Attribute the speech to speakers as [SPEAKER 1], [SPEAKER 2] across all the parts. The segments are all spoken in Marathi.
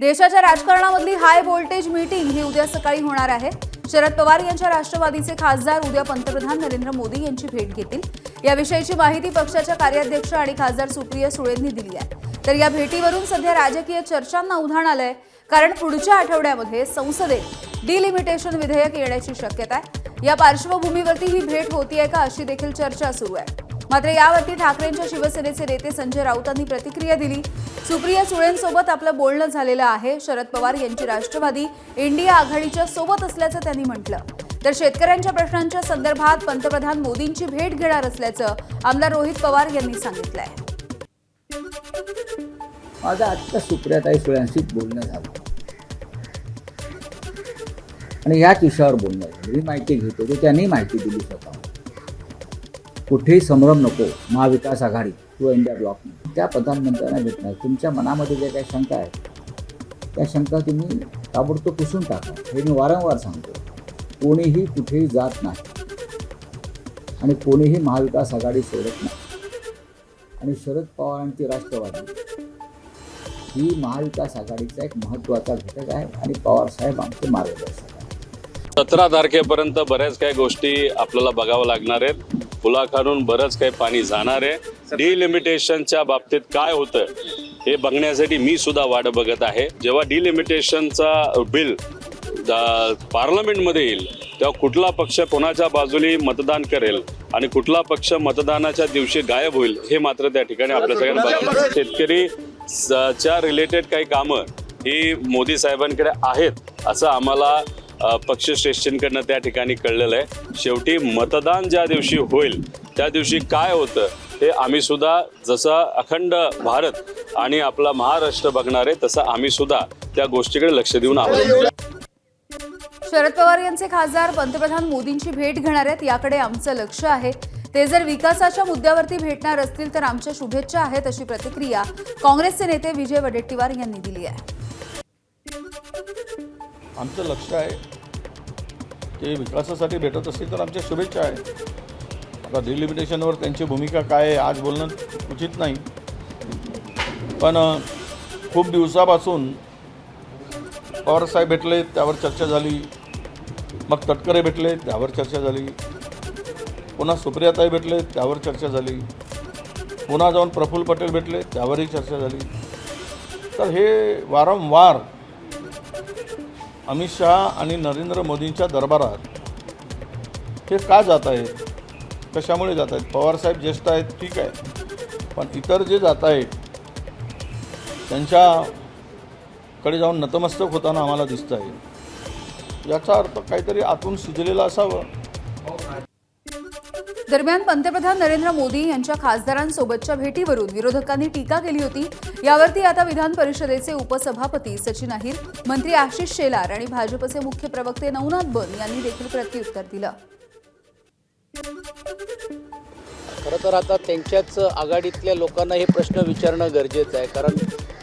[SPEAKER 1] देशाच्या राजकारणामधली हाय व्होल्टेज मीटिंग ही उद्या सकाळी होणार आहे। शरद पवार यांच्या राष्ट्रवादीचे खासदार उद्या पंतप्रधान नरेंद्र मोदी यांची भेट घेतील। याविषयीची माहिती पक्षाच्या कार्याध्यक्ष आणि खासदार सुप्रिया सुळेंनी दिली आहे। तर या भेटीवरून सध्या राजकीय चर्चांना उधाण आलंय, कारण पुढच्या आठवड्यामध्ये संसदेत डिलिमिटेशन विधेयक येण्याची शक्यता आहे। या पार्श्वभूमीवरती ही भेट होतीये का अशी देखील चर्चा सुरू आहे। मात्र यावरती ठाकरेंच्या शिवसेनेचे नेते संजय राऊतांनी प्रतिक्रिया दिली। सुप्रिया सुळेंसोबत आपलं बोलणं झालेलं आहे। शरद पवार यांची राष्ट्रवादी इंडिया आघाडीच्या सोबत असल्याचं त्यांनी म्हटलं। तर शेतकऱ्यांच्या प्रश्नांच्या संदर्भात पंतप्रधान मोदींची भेट घेणार असल्याचं आमदार रोहित पवार यांनी सांगितलंय।
[SPEAKER 2] माझं आत्ता सुप्रियाताई सुळेंशी बोलणं झालं आणि याच विषयावर बोलणं झालं। ही माहिती घेतो तो त्यांनी माहिती दिली स्वतः। कुठेही संभ्रम नको, महाविकास आघाडी किंवा इंडिया ब्लॉक त्या प्रधानमंत्र्यांना भेटणार। तुमच्या मनामध्ये ज्या काही शंका आहेत त्या शंका तुम्ही ताबडतोब पुसून टाका। हे मी वारंवार सांगतो, कोणीही कुठेही जात नाही आणि कोणीही महाविकास आघाडी सोडत नाही। आणि शरद पवारांची राष्ट्रवादी ही महाविकास आघाडीचा एक महत्त्वाचा घटक आहे आणि पवार साहेब आमचे मार्गदर्शक आहेत।
[SPEAKER 3] 17 तारखेपर्यंत बऱ्याच काही गोष्टी आपल्याला बघावं लागणार आहेत। पुलाखालून बरंच काही पाणी जाणार आहे। डिलिमिटेशनच्या बाबतीत काय होतं हे बघण्यासाठी मी सुद्धा वाट बघत आहे। जेव्हा डिलिमिटेशनचा बिल पार्लमेंटमध्ये येईल तेव्हा कुठला पक्ष कोणाच्या बाजूने मतदान करेल आणि कुठला पक्ष मतदानाच्या दिवशी गायब होईल हे मात्र त्या ठिकाणी आपल्या सगळ्यांना बघायचं। शेतकरी च्या रिलेटेड काही कामं ही मोदी साहेबांकडे आहेत असं आम्हाला पक्षश्रेष्ठींकडनं त्या ठिकाणी कळलेलं आहे। शेवटी मतदान ज्या दिवशी होईल त्या दिवशी काय होतं हे आम्ही सुद्धा, जसं अखंड भारत आणि आपला महाराष्ट्र बघणार आहे तसं आम्ही सुद्धा त्या गोष्टीकडे लक्ष देऊन आहोत।
[SPEAKER 1] शरद पवार यांचे खासदार पंतप्रधान मोदींची भेट घेणार आहेत, याकडे आमचं लक्ष आहे। ते जर विकासाच्या मुद्द्यावरती भेटणार असतील तर आमच्या शुभेच्छा आहेत, अशी प्रतिक्रिया काँग्रेसचे नेते विजय वडेट्टीवार यांनी दिली आहे।
[SPEAKER 4] आमचं लक्ष आहे की विकासासाठी भेटत असतील तर आमच्या शुभेच्छा आहेत। आता डिलिमिटेशनवर त्यांची भूमिका काय आहे आज बोलणं उचित नाही, पण खूप दिवसापासून पवारसाहेब भेटले त्यावर चर्चा झाली, मग तटकरे भेटले त्यावर चर्चा झाली, पुन्हा सुप्रियाताई भेटले त्यावर चर्चा झाली, पुन्हा जाऊन प्रफुल्ल पटेल भेटले त्यावरही चर्चा झाली। तर हे वारंवार अमित शहा आणि नरेंद्र मोदींच्या दरबारात हे का जात आहेत, कशामुळे जात आहेत? पवारसाहेब ज्येष्ठ आहेत ठीक आहे, पण इतर जे जात आहेत त्यांच्याकडे जाऊन नतमस्तक होताना आम्हाला दिसतं आहे। याचा अर्थ काहीतरी आतून शिजलेला असावं।
[SPEAKER 1] दरम्यान पंतप्रधान नरेंद्र मोदी यांच्या खासदारांसोबतच्या भेटीवरून विरोधकांनी टीका केली होती। यावरती आता विधान परिषदेचे उपसभापती सचिन अहिर, मंत्री आशिष शेलार आणि भाजपचे मुख्य प्रवक्ते नवनाथ बन यांनी देखील प्रत्युत्तर दिलं।
[SPEAKER 5] खरं तर आता त्यांच्याच आघाडीतल्या लोकांना हे प्रश्न विचारणं गरजेचं आहे, कारण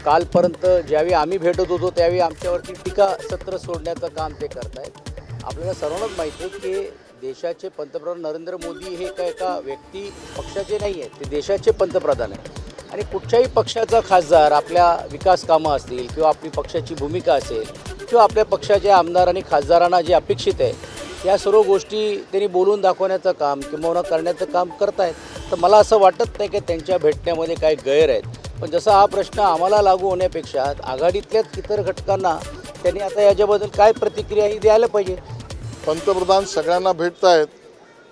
[SPEAKER 5] कालपर्यंत ज्यावेळी आम्ही भेटत होतो त्यावेळी आमच्यावरती टीका सत्र सोडण्याचं काम ते करत आहेत। आपल्याला सर्वांनाच माहिती आहे की देशाचे पंतप्रधान नरेंद्र मोदी हे एका व्यक्ती पक्षाचे नाही आहेत, ते देशाचे पंतप्रधान आहेत। आणि कुठच्याही पक्षाचा खासदार आपल्या विकास कामं असतील किंवा आपली पक्षाची भूमिका असेल किंवा आपल्या पक्षाच्या आमदार आणि खासदारांना जे अपेक्षित आहे या सर्व गोष्टी त्यांनी बोलून दाखवण्याचं काम किंवा करण्याचं काम करत आहेत। तर मला असं वाटत नाही की त्यांच्या भेटण्यामध्ये काही गैर आहेत, पण जसा हा प्रश्न आम्हाला लागू होण्यापेक्षा आघाडीतल्याच इतर घटकांना त्यांनी आता याच्याबद्दल काय प्रतिक्रिया ही द्यायला पाहिजे।
[SPEAKER 6] पंतप्रधान सगळ्यांना भेटत आहेत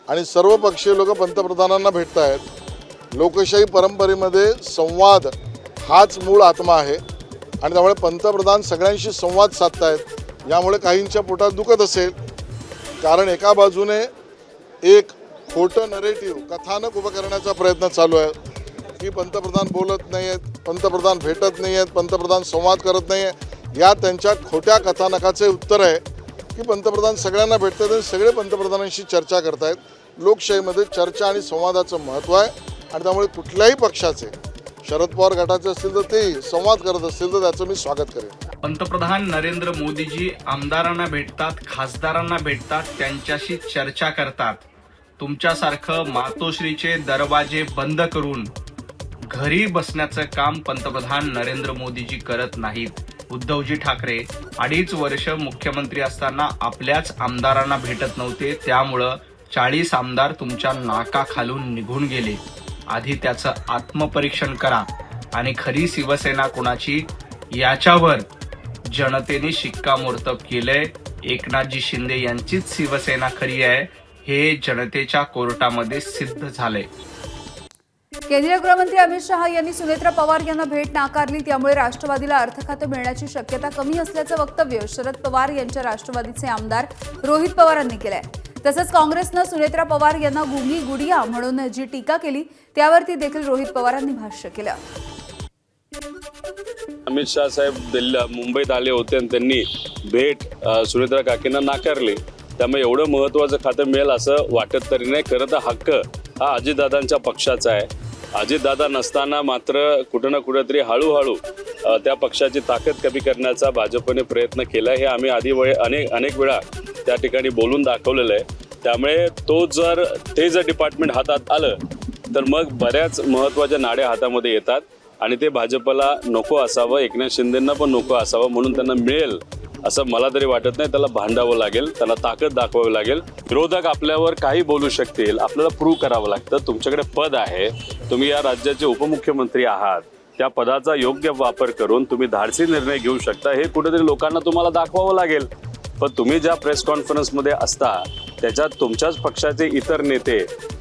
[SPEAKER 6] आणि सर्व पक्षीय लोक पंतप्रधानांना भेटत आहेत। लोकशाही परंपरेमध्ये संवाद हाच मूळ आत्मा आहे आणि त्यामुळे पंतप्रधान सगळ्यांशी संवाद साधत आहेत। यामुळे काहींच्या पोटात दुखत असेल, कारण एका बाजूने एक खोटं नरेटिव्ह कथानक उभं करण्याचा प्रयत्न चालू आहे की पंतप्रधान बोलत नाही आहेत, पंतप्रधान भेटत नाही आहेत, पंतप्रधान संवाद करत नाही आहे। या त्यांच्या खोट्या कथानकाचे उत्तर आहे की पंतप्रधान सगळ्यांना भेटतात आणि सगळे पंतप्रधानांशी चर्चा करत आहेत। लोकशाहीमध्ये चर्चा आणि संवादाचं महत्त्व आहे आणि त्यामुळे कुठल्याही पक्षाचे, शरद पवार गटाचे असतील तर तेही संवाद करत असतील तर त्याचं मी स्वागत करेन।
[SPEAKER 7] पंतप्रधान नरेंद्र मोदीजी आमदारांना भेटतात, खासदारांना भेटतात, त्यांच्याशी चर्चा करतात। तुमच्यासारखं मातोश्रीचे दरवाजे बंद करून घरी बसण्याचं काम पंतप्रधान नरेंद्र मोदीजी करत नाहीत। उद्धवजी ठाकरे 2.5 वर्ष मुख्यमंत्री असताना आपल्याच आमदारांना भेटत नव्हते, त्यामुळं 40 आमदार तुमच्या नाकाखालून निघून गेले. आधी त्याचं आत्मपरीक्षण करा आणि खरी शिवसेना कोणाची याच्यावर जनतेने शिक्कामोर्तब केलंय. एकनाथजी शिंदे यांचीच शिवसेना खरी आहे हे जनतेच्या कोर्टामध्ये सिद्ध झालंय.
[SPEAKER 1] केंद्रीय गृहमंत्री अमित शहा यांनी सुनेत्रा पवार यांना भेट नाकारली, त्यामुळे राष्ट्रवादीला अर्थखातं मिळण्याची शक्यता कमी असल्याचं वक्तव्य शरद पवार यांच्या राष्ट्रवादीचे आमदार रोहित पवारांनी केलंय. तसंच काँग्रेसनं सुनेत्रा पवार यांना गुंगी गुडिया म्हणून जी टीका केली त्यावरती देखील रोहित पवारांनी भाष्य केलं.
[SPEAKER 3] अमित शहा साहेब मुंबईत आले होते आणि त्यांनी भेट सुनेत्रा काकींना नाकारली, त्यामुळे एवढं महत्त्वाचं खातं मिळेल असं वाटत तरी नाही. खरं तर हक्क हा अजितदादांच्या पक्षाचा आहे. अजितदादा नसताना मात्र कुठं ना कुठंतरी हळूहळू त्या पक्षाची ताकद कमी करण्याचा भाजपने प्रयत्न केला. हे आम्ही अनेक वेळा त्या ठिकाणी बोलून दाखवलेलं आहे. त्यामुळे ते जर डिपार्टमेंट हातात आलं तर मग बऱ्याच महत्त्वाच्या नाड्या हातामध्ये येतात आणि ते भाजपला नको असावं, एकनाथ शिंदेंना पण नको असावं, म्हणून त्यांना मिळेल असं मला तरी वाटत नाही. त्याला भांडावं लागेल, त्याला ताकद दाखवावी लागेल. विरोधक आपल्यावर काही बोलू शकतील, आपल्याला प्रूव्ह करावं लागतं. तुमच्याकडे पद आहे, तुम्ही या राज्याचे उपमुख्यमंत्री आहात, त्या पदाचा योग्य वापर करून तुम्ही धाडसी निर्णय घेऊ शकता, हे कुठेतरी लोकांना तुम्हाला दाखवावं लागेल. पण तुम्ही ज्या प्रेस कॉन्फरन्समध्ये असता त्याच्यात तुमच्याच पक्षाचे इतर नेते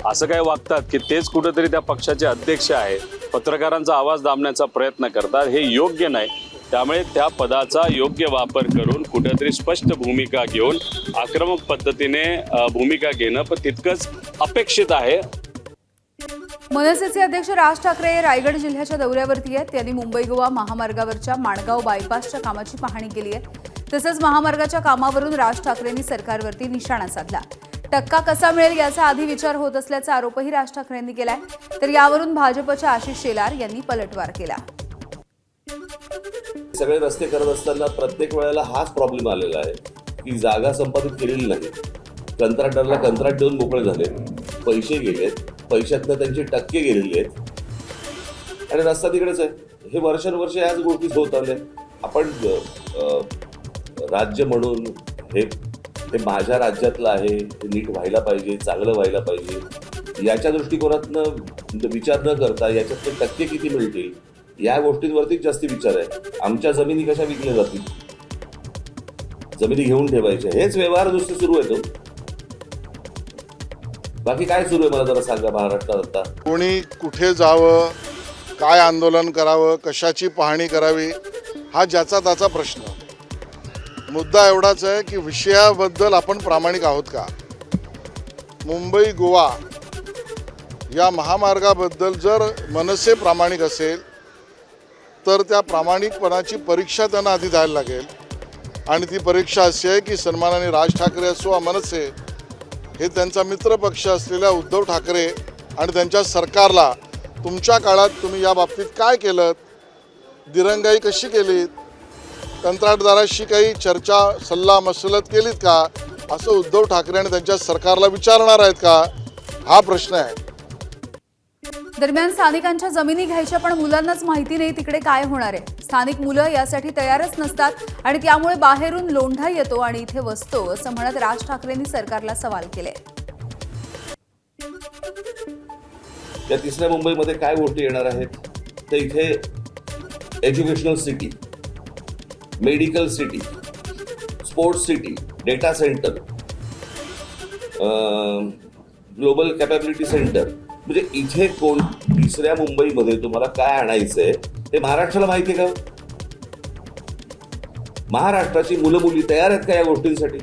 [SPEAKER 3] असं काय वागतात की तेच कुठेतरी त्या पक्षाचे अध्यक्ष आहे, पत्रकारांचा आवाज दाबण्याचा प्रयत्न करतात. हे योग्य नाही. त्यामुळे त्या पदाचा योग्य वापर करून कुठेतरी स्पष्ट भूमिका घेऊन आक्रमक पद्धतीने भूमिका घेणं पण तितकंच अपेक्षित आहे.
[SPEAKER 1] मनसेचे अध्यक्ष राज ठाकरे रायगड जिल्ह्याच्या दौऱ्यावरती आहेत. त्यांनी मुंबई गोवा महामार्गावरच्या माणगाव बायपासच्या कामाची पाहणी केली आहे. तसंच महामार्गाच्या कामावरून राज ठाकरेंनी सरकारवरती निशाणा साधला. टक्का कसा मिळेल याचा आधी विचार होत असल्याचा आरोपही राज ठाकरेंनी केलाय. तर यावरून भाजपच्या आशिष शेलार यांनी पलटवार केला.
[SPEAKER 8] सगळे रस्ते करत असताना प्रत्येक वेळेला हाच प्रॉब्लेम आलेला आहे की जागा संपादित केलेली नाही. कंत्राटदाराला कंत्राट देऊन मोकळे झाले, पैसे गेलेत, पैशातनं त्यांचे टक्के गेलेले आहेत आणि रस्ता तिकडेच आहे. हे वर्षानुवर्ष याच गोष्टी होत आल्या. आपण राज्य म्हणून हे माझ्या राज्यातलं आहे, हे नीट व्हायला पाहिजे, चांगलं व्हायला पाहिजे याच्या दृष्टिकोनातनं विचार न करता याच्यातले टक्के किती मिळतील या गोष्टींवरतीच जास्ती विचार आहे. आमच्या जमिनी कशा विकल्या जातील, जमिनी घेऊन ठेवायच्या, हेच व्यवहार नुसते सुरू आहेत. बाकी काय सुरू आहे मला जरा सांगा महाराष्ट्रात आता.
[SPEAKER 6] कोणी कुठे जावं, काय आंदोलन करावं, कशाची पाहणी करावी, हा ज्याचा त्याचा प्रश्न. मुद्दा एवढाच आहे की विषयाबद्दल आपण प्रामाणिक आहोत का. मुंबई गोवा या महामार्गाबद्दल जर मनसे प्रामाणिक असेल तर त्या प्रामाणिकपणाची परीक्षा त्यांना आधी द्यायला लागेल. आणि ती परीक्षा अशी आहे की सन्माननीय राज ठाकरे असो वा मनसे हे त्यांचा मित्रपक्ष असलेल्या उद्धव ठाकरे आणि त्यांच्या सरकारला तुमच्या काळात तुम्ही या बाबतीत काय केलं, दिरंगाई कशी केलीत, कंत्राटदाराशी काही चर्चा सल्ला मसलत केलीत का, असं उद्धव ठाकरे आणि त्यांच्या सरकारला विचारणार आहेत का, हा प्रश्न आहे.
[SPEAKER 1] दरम्यान स्थानिकांच्या जमिनी घ्यायच्या पण मुलांनाच माहिती नाही तिकडे काय होणार आहे. स्थानिक मुलं यासाठी तयारच नसतात आणि त्यामुळे बाहेरून लोंढा येतो आणि इथे वसतो असं म्हणत राज ठाकरेंनी सरकारला सवाल केले.
[SPEAKER 8] या तिसऱ्या मुंबईमध्ये काय गोष्टी येणार आहेत तर इथे educational city, medical city, sports city, data centre, global capability centre, म्हणजे इथे तिसऱ्या मुंबईमध्ये तुम्हाला काय आणायचंय ते महाराष्ट्राला माहिती आहे का. महाराष्ट्राची मुलं मुली तयार आहेत का या गोष्टींसाठी.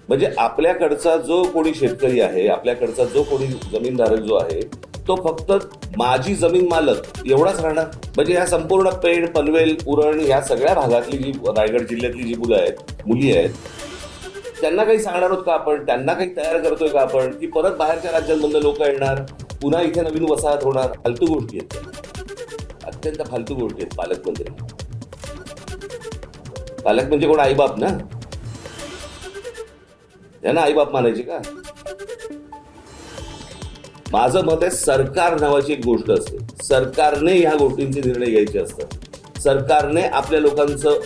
[SPEAKER 8] म्हणजे आपल्याकडचा जो कोणी शेतकरी आहे, आपल्याकडचा जो कोणी जमीनधारक जो आहे तो फक्त माझी जमीन मालक एवढाच राहणार. म्हणजे या संपूर्ण पेण, पनवेल, उरण या सगळ्या भागातली जी रायगड जिल्ह्यातली जी मुलं आहेत, मुली आहेत, त्यांना काही सांगणार आहोत का आपण, त्यांना काही तयार करतोय का आपण, की परत बाहेरच्या राज्यांमधून लोक येणार, पुन्हा इथे नवीन वसाहत होणार. फालतू गोष्टी आहेत, अत्यंत फालतू गोष्टी आहेत. पालक म्हणजे कोण, आईबाप ना, यांना आईबाप मानायचे का. माझं मत आहे सरकार नावाची एक गोष्ट असते, सरकारने ह्या गोष्टींचे निर्णय घ्यायचे असतात. सरकारने आपल्या लोकांचं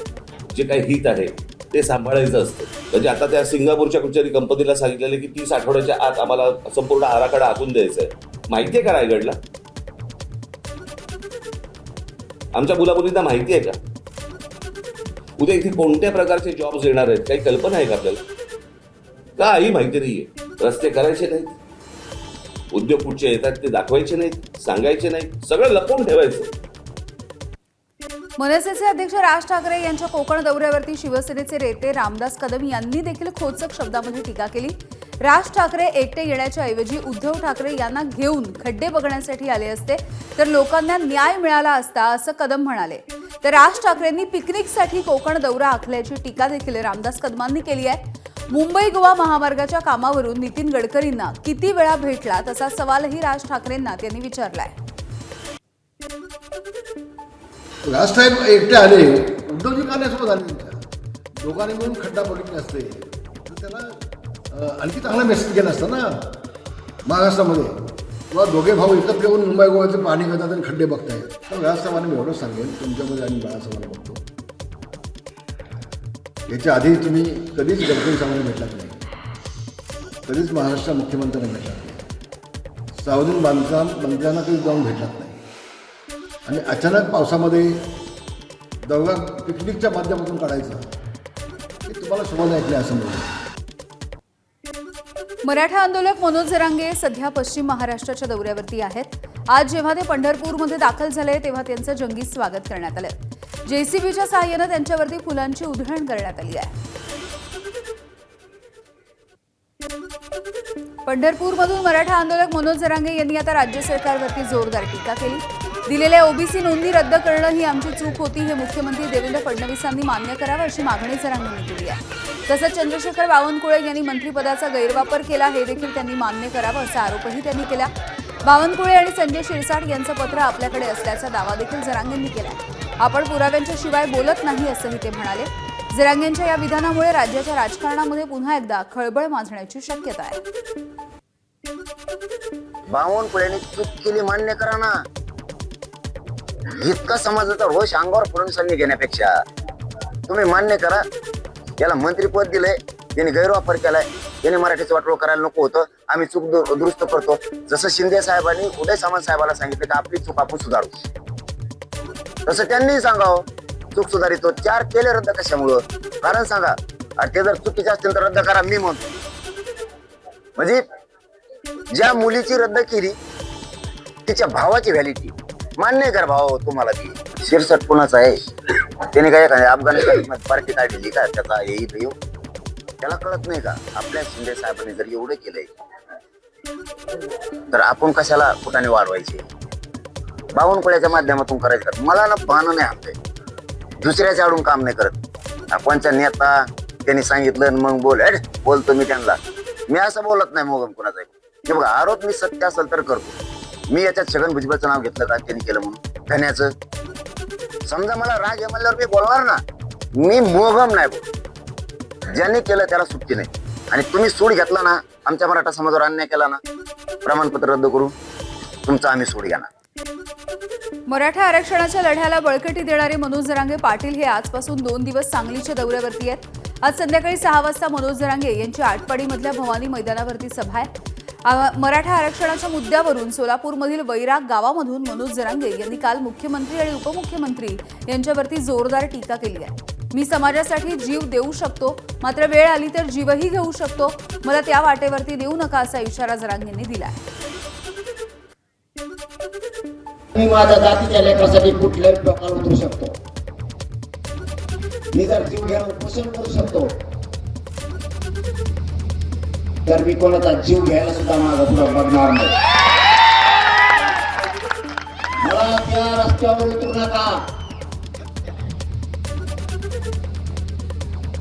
[SPEAKER 8] जे काही हित आहे ते सांभाळायचं असतं. म्हणजे आता त्या सिंगापूरच्या कुठच्याही कंपनीला सांगितलेलं की 30 आठवड्याच्या आत आम्हाला संपूर्ण आराखडा आखून द्यायचा आहे. माहिती आहे का रायगडला? आमच्या मुलामुलींना माहिती आहे का उद्या इथे कोणत्या प्रकारचे जॉब्स येणार आहेत? काही कल्पना आहे का आपल्याला? काही माहिती नाहीये. रस्ते करायचे नाहीत, उद्योग कुठचे येतात ते दाखवायचे नाहीत, सांगायचे नाहीत, सगळं लपवून ठेवायचं.
[SPEAKER 1] मनसेचे अध्यक्ष राज ठाकरे यांच्या कोकण दौऱ्यावरती शिवसेनेचे नेते रामदास कदम यांनी देखील खोचक शब्दामध्ये टीका केली. राज ठाकरे एकटे येण्याच्या ऐवजी उद्धव ठाकरे यांना घेऊन खड्डे बघण्यासाठी आले असते तर लोकांना न्याय मिळाला असता, असं कदम म्हणाले. तर राज ठाकरेंनी पिकनिकसाठी कोकण दौरा आखल्याची टीका देखील रामदास कदमांनी केली आहे. मुंबई गोवा महामार्गाच्या कामावरून नितीन गडकरींना किती वेळा भेटला, तसा सवालही राज ठाकरेंना त्यांनी विचारलाय.
[SPEAKER 9] राजसाहेब एकटे आले, उद्धवजी काण्यासोबत आले, त्यांच्या दोघांनी मिळून खड्डा बघितले असते तर त्याला आणखी चांगला मेसेज गेला असता ना महाराष्ट्रामध्ये. किंवा दोघे भाऊ एकत्र येऊन मुंबई गोव्याचे पाणी घेतात आणि खड्डे बघतायत. तर राजसाहेबांनी मी एवढंच सांगेन तुमच्यामध्ये आणि बाळासाहेबांना बघतो, याच्या आधी तुम्ही कधीच गडकरी साहेबांना भेटलात नाही, कधीच महाराष्ट्र मुख्यमंत्र्यांना भेटलात नाही, सार्वजनिक बांधकाम मंत्र्यांना कधी जाऊन भेटलात नाही आणि अचानक पावसामध्ये दौरा पिकनिकच्या माध्यमातून काढायचा हे तुम्हाला समज ऐकले असं म्हणून.
[SPEAKER 1] मराठा आंदोलक मनोज जरांगे सध्या पश्चिम महाराष्ट्राच्या दौऱ्यावरती आहेत. आज जेव्हा ते पंढरपूरमध्ये दाखल झाले तेव्हा त्यांचं जंगी स्वागत करण्यात आलं. JCBच्या सहाय्यानं त्यांच्यावरती फुलांची उधळण करण्यात आली आहे. पंढरपूरमधून मराठा आंदोलक मनोज जरांगे यांनी आता राज्य सरकारवरती जोरदार टीका केली. दिलेल्या OBC नोंदी रद्द करणं ही आमची चूक होती, हे मुख्यमंत्री देवेंद्र फडणवीसांनी मान्य करावं अशी मागणी जरांगेंनी केली आहे. तसंच चंद्रशेखर बावनकुळे यांनी मंत्रिपदाचा गैरवापर केला हे देखील त्यांनी मान्य करावं असा आरोपही त्यांनी केला. बावनकुळे आणि संजय शिरसाट यांचं पत्र आपल्याकडे असल्याचा दावा देखील जरांगेंनी केला. आपण पुराव्यांच्या शिवाय बोलत नाही असंही ते म्हणाले. जरांगेंच्या या विधानामुळे राज्याच्या राजकारणामध्ये पुन्हा एकदा खळबळ माजण्याची शक्यता आहे.
[SPEAKER 10] बावनकुळेने चूक केली मान्य करा ना. इतका समाजाचा रोष अंगावर फडणवीसांनी घेण्यापेक्षा तुम्ही मान्य करा. याला मंत्रीपद दिलंय, त्यांनी गैरवापर केलाय, त्यांनी मराठीचं वाटोळ करायला नको होतं, आम्ही चूक दुरुस्त करतो. जसं शिंदे साहेबांनी उदय सामंत साहेबांना सांगितलं की आपली चूक आपण सुधारू, तसं त्यांनी सांगावं चूक सुधारितो. 4 केले रद्द कशामुळं? कारण सांगा. आणि ते जर चुकीचे असतील तर रद्द करा मी म्हणतो. म्हणजे ज्या मुलीची रद्द केली तिच्या भावाची व्हॅलिटी मान्य कर भाव तुम्हाला ती. शिरसट कुणाचा आहे? त्याने काय एखाद्या अफगाणिस्तान पार्टी काढलेली का? त्याचा येऊ त्याला कळत नाही का? आपल्या शिंदे साहेबांनी जर एवढं केलंय तर आपण कशाला कुठाने वाढवायचे? बावनकुळ्याच्या माध्यमातून करायचं. मला ना पाहणं नाही आणतंय, दुसऱ्याच्या आडून काम नाही करत. आपणच्या नेता त्यांनी सांगितलं मग बोलतो मी त्यांना. मी असं बोलत नाही मोगम कुणाचा. हे बघा, आरोप मी सत्य असेल तर करतो. मी याच्यात छगन भुजबळचं नाव घेतलं का त्यांनी केलं म्हणून धन्याचं? समजा मला राग आहे म्हणल्यावर मी बोलणार ना. मी मोगम नाही बोल. ज्यांनी केलं त्याला सुट्टी नाही. आणि तुम्ही सूड घेतला ना, आमच्या मराठा समाजावर अन्याय केला ना, प्रमाणपत्र रद्द करू तुमचा आम्ही सूड घेणार.
[SPEAKER 1] मराठा आरक्षणाच्या लढ्याला बळकटी देणारे मनोज जरांगे पाटील हे आजपासून 2 दिवस सांगलीच्या दौऱ्यावरती आहेत. आज संध्याकाळी 6 वाजता मनोज जरांगे यांची आटपाडीमधल्या भवानी मैदानावरती सभा आहे. मराठा आरक्षणाच्या मुद्द्यावरून सोलापूरमधील वैराग गावामधून मनोज जरांगे यांनी काल मुख्यमंत्री आणि उपमुख्यमंत्री यांच्यावरती जोरदार टीका केली आहे. मी समाजासाठी जीव देऊ शकतो, मात्र वेळ आली तर जीवही घेऊ शकतो. मला त्या वाटेवरती देऊ नका असा इशारा जरांगेंनी दिला आहे.
[SPEAKER 11] मी माझ्या जातीच्या लेकरासाठी कुठल्याही टोकाला उतरू शकतो. मी जर जीव घ्यायला पोषण करू शकतो तर मी कोणाचा जीव घ्यायला सुद्धा माझा पुढे बघणार नाही. मला त्या रस्त्यावर उतरू नका.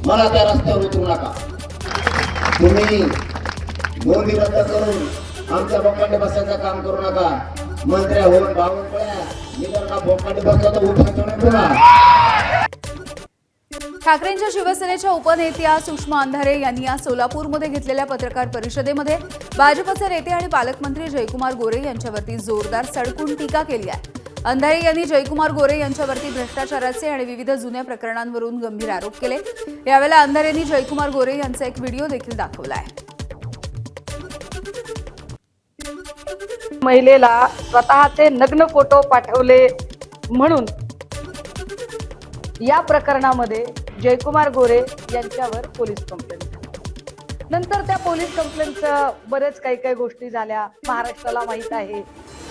[SPEAKER 11] मला त्या रस्त्यावर उतरू नका. तुम्ही नोंदी रद्द करून आमच्या बोकांडे बसायचं काम करू नका. मंत्र्या होऊन बावनकुळ्या मी जर का बोकांडे बसलो तर उठा.
[SPEAKER 1] ठाकरेंच्या शिवसेनेच्या उपनेत्या सुषमा अंधारे यांनी आज सोलापूरमध्ये घेतलेल्या पत्रकार परिषदेमध्ये भाजपचे नेते आणि पालकमंत्री जयकुमार गोरे यांच्यावरती जोरदार सडकून टीका केली आहे. अंधारे यांनी जयकुमार गोरे यांच्यावरती भ्रष्टाचाराचे आणि विविध जुन्या प्रकरणांवरून गंभीर आरोप केले। यावेळेला अंधारेंनी जयकुमार गोरे यांचा एक व्हिडिओ देखील दाखवला आहे।
[SPEAKER 12] महिलेला स्वतःचे नग्न फोटो पाठवले म्हणून या प्रकरणामध्ये जयकुमार गोरे यांच्यावर पोलीस कंप्लेंट झाली। नंतर त्या पोलीस कंप्लेंटचं बरेच काही गोष्टी झाल्या। महाराष्ट्राला माहीत आहे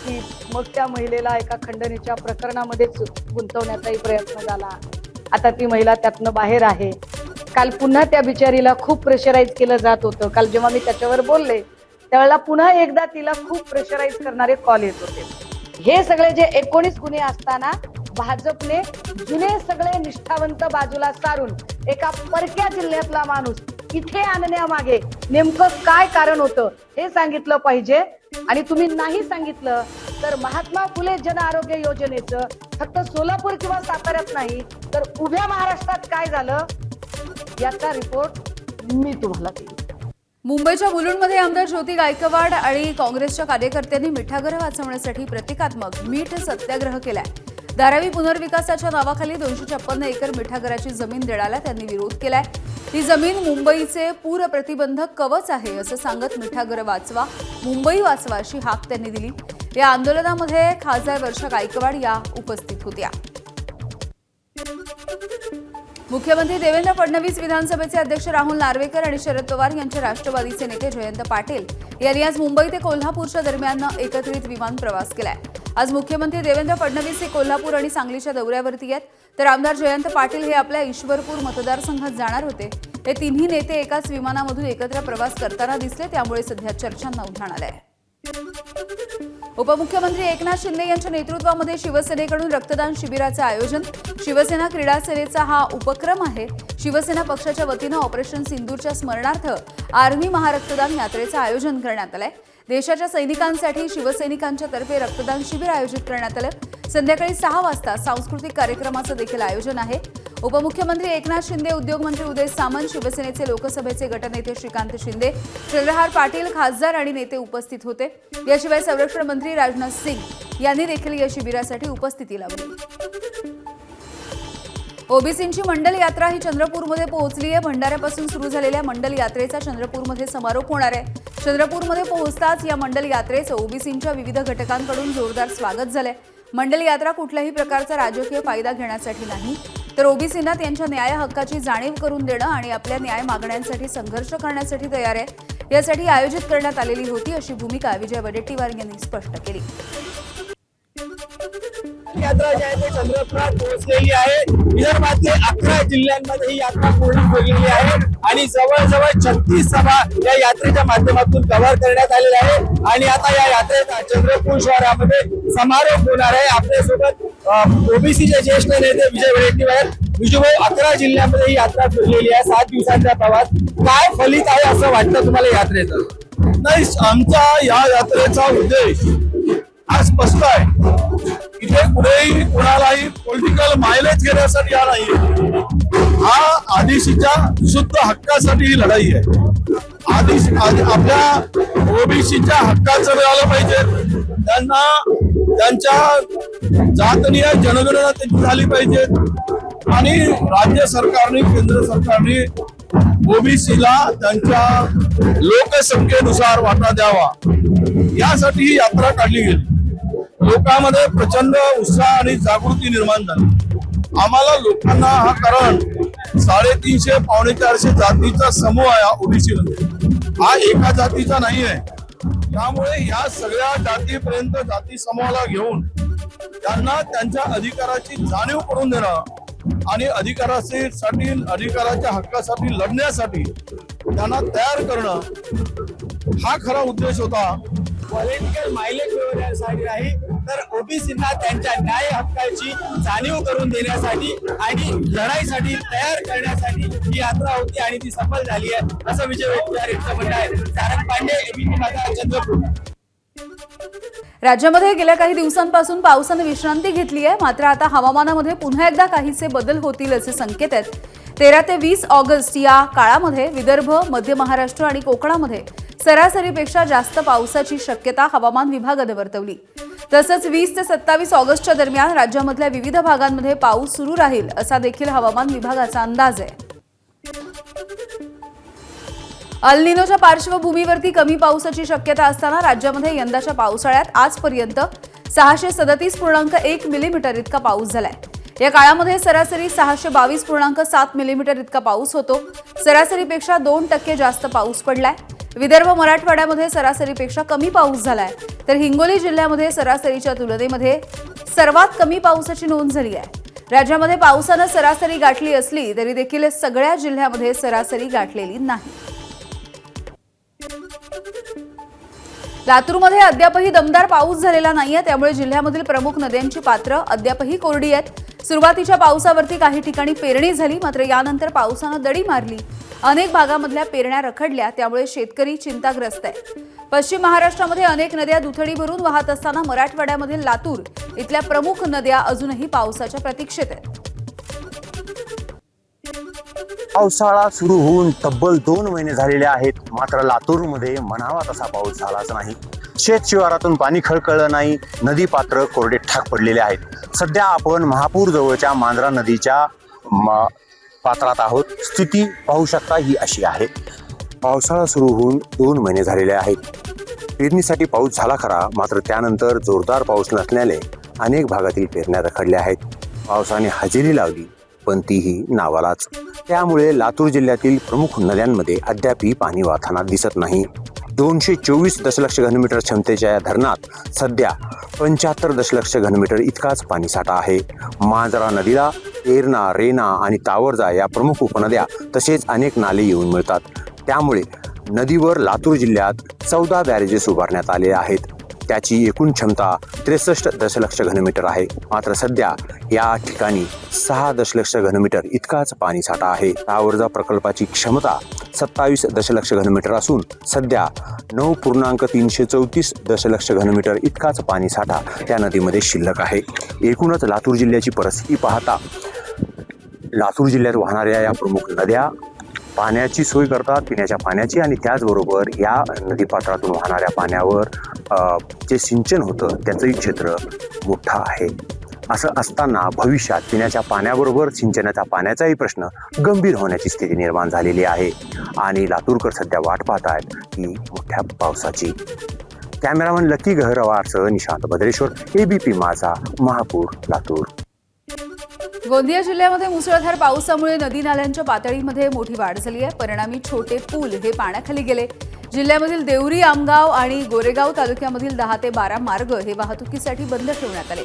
[SPEAKER 12] की मग त्या महिलेला एका खंडणीच्या प्रकरणामध्येच गुंतवण्याचाही प्रयत्न झाला। आता ती महिला त्यातनं बाहेर आहे। काल पुन्हा त्या बिचारीला खूप प्रेशराईज केलं जात होतं। काल जेव्हा मी त्याच्यावर बोलले त्यावेळेला पुन्हा एकदा तिला खूप प्रेशराईज करणारे कॉल येत होते। हे सगळे जे 19 गुन्हे असताना भाजपने जुने सगळे निष्ठावंत बाजूला सारून एका परक्या जिल्ह्यातला माणूस इथे आणण्यामागे नेमकं काय कारण होतं हे सांगितलं पाहिजे। आणि तुम्ही नाही सांगितलं तर महात्मा फुले जन आरोग्य योजनेचं फक्त सोलापूर किंवा साताऱ्यात नाही तर उभ्या महाराष्ट्रात काय झालं याचा रिपोर्ट मी तुम्हाला देईन।
[SPEAKER 1] मुंबईच्या मुलुंडमध्ये आमदार ज्योती गायकवाड आणि काँग्रेसच्या कार्यकर्त्यांनी मिठागरं वाचवण्यासाठी प्रतिकात्मक मीठ सत्याग्रह केलाय। धारावी पुनर्विकासाच्या नावाखाली 256 एकर मिठागराची जमीन देण्याला त्यांनी विरोध केलाय। ही जमीन मुंबईचे पूर प्रतिबंधक कवच आहे असं सांगत मिठागरं वाचवा, मुंबई वाचवा अशी हाक त्यांनी दिली। या आंदोलनामध्ये खासदार वर्षा गायकवाड या उपस्थित होत्या। मुख्यमंत्री देवेंद्र फडणवीस, विधानसभेचे अध्यक्ष राहुल नार्वेकर आणि शरद पवार यांचे राष्ट्रवादीचे नेते जयंत पाटील यांनी आज मुंबई ते कोल्हापूरच्या दरम्यान एकत्रित विमान प्रवास केलाय। आज मुख्यमंत्री देवेंद्र फडणवीस हे कोल्हापूर आणि सांगलीच्या दौऱ्यावरती आहेत, तर आमदार जयंत पाटील हे आपल्या ईश्वरपूर मतदारसंघात जाणार होते। हे तिन्ही नेते एकाच विमानामधून एकत्र प्रवास करताना दिसले, त्यामुळे सध्या चर्चांना उधाण आलंय। उपमुख्यमंत्री एकनाथ शिंदे यांच्या नेतृत्वामध्ये शिवसेनेकडून रक्तदान शिबिराचे आयोजन। शिवसेना क्रीडा सेनेचा हा उपक्रम आहे। शिवसेना पक्षाच्या वतीनं ऑपरेशन सिंदूरच्या स्मरणार्थ आर्मी महारक्तदान यात्रेचं आयोजन करण्यात आलंय। देशाच्या सैनिकांसाठी शिवसैनिकांच्या तर्फे रक्तदान शिबिर आयोजित करण्यात आलं। संध्याकाळी 6 वाजता सांस्कृतिक कार्यक्रमाचं देखील आयोजन आहे। उपमुख्यमंत्री एकनाथ शिंदे, उद्योगमंत्री उदय सामंत, शिवसेनेचे लोकसभेचे गटनेते श्रीकांत शिंदे, चंद्रहार पाटील, खासदार आणि नेते उपस्थित होते। याशिवाय संरक्षण मंत्री राजनाथ सिंग यांनी देखील या शिबिरासाठी उपस्थिती लावली। ओबीसींची मंडल यात्रा ही चंद्रपूरमध्ये पोहोचली आहे। भंडाऱ्यापासून सुरू झालेल्या मंडल यात्रेचा चंद्रपूरमध्ये समारोप होणार आहे। चंद्रपूरमध्ये पोहोचताच या मंडल यात्रेचं ओबीसींच्या विविध घटकांकडून जोरदार स्वागत झालंय। मंडल यात्रा कुठल्याही प्रकारचा राजकीय फायदा घेण्यासाठी नाही, तर ओबीसींना त्यांच्या न्याय हक्काची जाणीव करून देणं आणि आपल्या न्याय मागण्यांसाठी संघर्ष करण्यासाठी तयार आहे, यासाठी आयोजित करण्यात आलेली होती, अशी भूमिका विजय वडेट्टीवार यांनी स्पष्ट केली।
[SPEAKER 13] यात्रा जी आहे ती चंद्रपुरात पोहोचलेली आहे। विदर्भातले 11 जिल्ह्यांमध्ये ही यात्रा पूर्ण होलेली आहे आणि जवळजवळ 36 सभा या यात्रेच्या माध्यमातून कव्हर करण्यात आलेल्या आहे। आणि आता या यात्रेचा चंद्रपूर शहरामध्ये समारोप होणार आहे। आपल्यासोबत ओबीसीचे ज्येष्ठ नेते विजय वडेट्टीवार। विजयभाऊ, 11 जिल्ह्यांमध्ये ही यात्रा फिरलेली आहे, 7 दिवसांचा प्रवास, काय फलित आहे असं वाटतं तुम्हाला यात्रेचं?
[SPEAKER 4] नाही, आमचा या यात्रेचा उद्देश हा स्पष्ट आहे। इथे कुठेही कोणालाही पॉलिटिकल मायलेज घेण्यासाठी हा नाही, हा आदिशीच्या शुद्ध हक्कासाठी ही लढाई आहे। आपल्या ओबीसीच्या हक्काचं मिळालं पाहिजे, त्यांना त्यांच्या जातनीय जनगणना त्यांची झाली पाहिजे आणि राज्य सरकारने, केंद्र सरकारने ओबीसीला त्यांच्या लोकसंख्येनुसार वाटा द्यावा, यासाठी ही यात्रा काढली गेली। लोकांमध्ये प्रचंड उत्साह आणि जागृती निर्माण झाली। आम्हाला लोकांना हा, कारण 350 पावणे 400 जातीचा समूह आहे ओबीसी मध्ये, हा एका जातीचा नाही आहे। त्यामुळे या सगळ्या जातीपर्यंत, जाती समूहाला घेऊन त्यांना त्यांच्या अधिकाराची जाणीव करून देणं आणि अधिकाराच्या हक्कासाठी लढण्यासाठी त्यांना तयार करणं, हा खरा उद्देश होता।
[SPEAKER 13] पॉलिटिकल मायलेज मिळवण्यासाठी नाही, तर ओबीसींना त्यांच्या न्याय हक्काची जाणीव करून देण्यासाठी आणि लढाईसाठी तयार करण्यासाठी ही यात्रा होती आणि ती सफल झाली आहे, असं विजय वडेट्टीवार यांचं म्हणणं आहे। सारंग पांडे, एबीपी माझा, चंद्रपूर।
[SPEAKER 1] राज्यामध्ये गेल्या काही दिवसांपासून पावसाने विश्रांती घेतली आहे, मात्र आता हवामानामध्ये पुन्हा एकदा काहीसे बदल होतील असे संकेत आहेत। 13 ते 20 ऑगस्ट या काळामध्ये विदर्भ, मध्य महाराष्ट्र आणि कोकणामध्ये सरासरीपेक्षा जास्त पावसाची शक्यता हवामान विभागाने वर्तवली। तसंच 20 ते 27 ऑगस्टच्या दरम्यान राज्यामधल्या विविध भागांमध्ये पाऊस सुरू राहील असा देखील हवामान विभागाचा अंदाज आहे. अल निनोच्या पार्श्वभूमीवरती कमी पावसाची शक्यता असताना राज्यामध्ये यंदाच्या पावसाळ्यात आजपर्यंत 637.1 मिलीमीटर इतका पाऊस झालाय. या काळामध्ये सरासरी 622.7 मिलीमीटर इतका पाऊस होतो. सरासरीपेक्षा 2% जास्त पाऊस पडलाय. विदर्भ मराठवाड्यामध्ये सरासरीपेक्षा कमी पाऊस झालाय, तर हिंगोली जिल्ह्यामध्ये सरासरीच्या तुलनेमध्ये सर्वात कमी पावसाची नोंद झाली आहे. राज्यामध्ये पावसानं सरासरी गाठली असली तरी देखील सगळ्या जिल्ह्यामध्ये सरासरी गाठलेली नाही. लातूरमध्ये अद्यापही दमदार पाऊस झालेला नाहीये, त्यामुळे जिल्ह्यामधील प्रमुख नद्यांची पात्र अद्यापही कोरडी आहेत. सुरुवातीच्या पावसावरती काही ठिकाणी पेरणी झाली, मात्र यानंतर पावसानं दडी मारली. अनेक भागामधल्या पेरण्या रखडल्या, त्यामुळे शेतकरी चिंताग्रस्त आहे. पश्चिम महाराष्ट्रामध्ये अनेक नद्या दुथडी भरून वाहत असताना मराठवाड्यामधील लातूर इथल्या प्रमुख नद्या अजूनही पावसाच्या प्रतीक्षेत आहेत.
[SPEAKER 14] पावसाळा सुरू होऊन तब्बल 2 महिने झालेले आहेत, मात्र लातूरमध्ये म्हणावा तसा पाऊस झालाच नाही. शेत शिवारातून पाणी खळखळलं नाही. नदी पात्र कोरडे ठाक पडलेले आहेत. सध्या आपण महापूर जवळच्या मांजरा नदीच्या पात्रात आहोत. स्थिती पाहू शकता ही अशी आहे. पावसाळा सुरू होऊन 2 महिने झालेले आहेत. पेरणीसाठी पाऊस झाला खरा, मात्र त्यानंतर जोरदार पाऊस नसल्याने अनेक भागातील पेरण्या रखडल्या आहेत. पावसाने हजेरी लावली, पण तीही नावालाच. त्यामुळे लातूर जिल्ह्यातील प्रमुख नद्यांमध्ये अद्यापही पाणी वाहताना दिसत नाही. 224 दशलक्ष घनमीटर क्षमतेच्या या धरणात सध्या 75 दशलक्ष घनमीटर इतकाच पाणीसाठा आहे. मांजरा नदीला एरणा, रेणा आणि तावरजा या प्रमुख उपनद्या तसेच अनेक नाले येऊन मिळतात. त्यामुळे नदीवर लातूर जिल्ह्यात 14 बॅरेजेस उभारण्यात आले आहेत. त्याची एकूण क्षमता 63 दशलक्ष घनमीटर आहे. मात्र सध्या या ठिकाणी 6 दशलक्ष घनमीटर इतकाच पाणीसाठा आहे. तावरजा प्रकल्पाची क्षमता 27 दशलक्ष घनमीटर असून सध्या 9.334 दशलक्ष घनमीटर इतकाच पाणीसाठा त्या नदीमध्ये शिल्लक आहे. एकूणच लातूर जिल्ह्याची परिस्थिती पाहता लातूर जिल्ह्यात वाहणाऱ्या या प्रमुख नद्या पाण्याची सोय करतात, पिण्याच्या पाण्याची, आणि त्याचबरोबर या नदीपात्रातून वाहणाऱ्या पाण्यावर जे सिंचन होतं त्याचंही क्षेत्र मोठं आहे. असं असताना भविष्यात पिण्याच्या पाण्याबरोबर सिंचनाच्या पाण्याचाही प्रश्न गंभीर होण्याची स्थिती निर्माण झालेली आहे आणि लातूरकर सध्या वाट पाहत आहेत की मोठ्या पावसाची. कॅमेरामन लकी गहरवारसह निशांत भद्रेश्वर, ABP माझा, महापूर, लातूर.
[SPEAKER 1] गोंदिया जिल्ह्यामध्ये मुसळधार पावसामुळे नदी नाल्यांच्या पातळीमध्ये मोठी वाढ झाली आहे. परिणामी छोटे पूल हे पाण्याखाली गेले. जिल्ह्यामधील देवरी, आमगाव आणि गोरेगाव तालुक्यामधील 10 ते 12 मार्ग हे वाहतुकीसाठी बंद ठेवण्यात आले.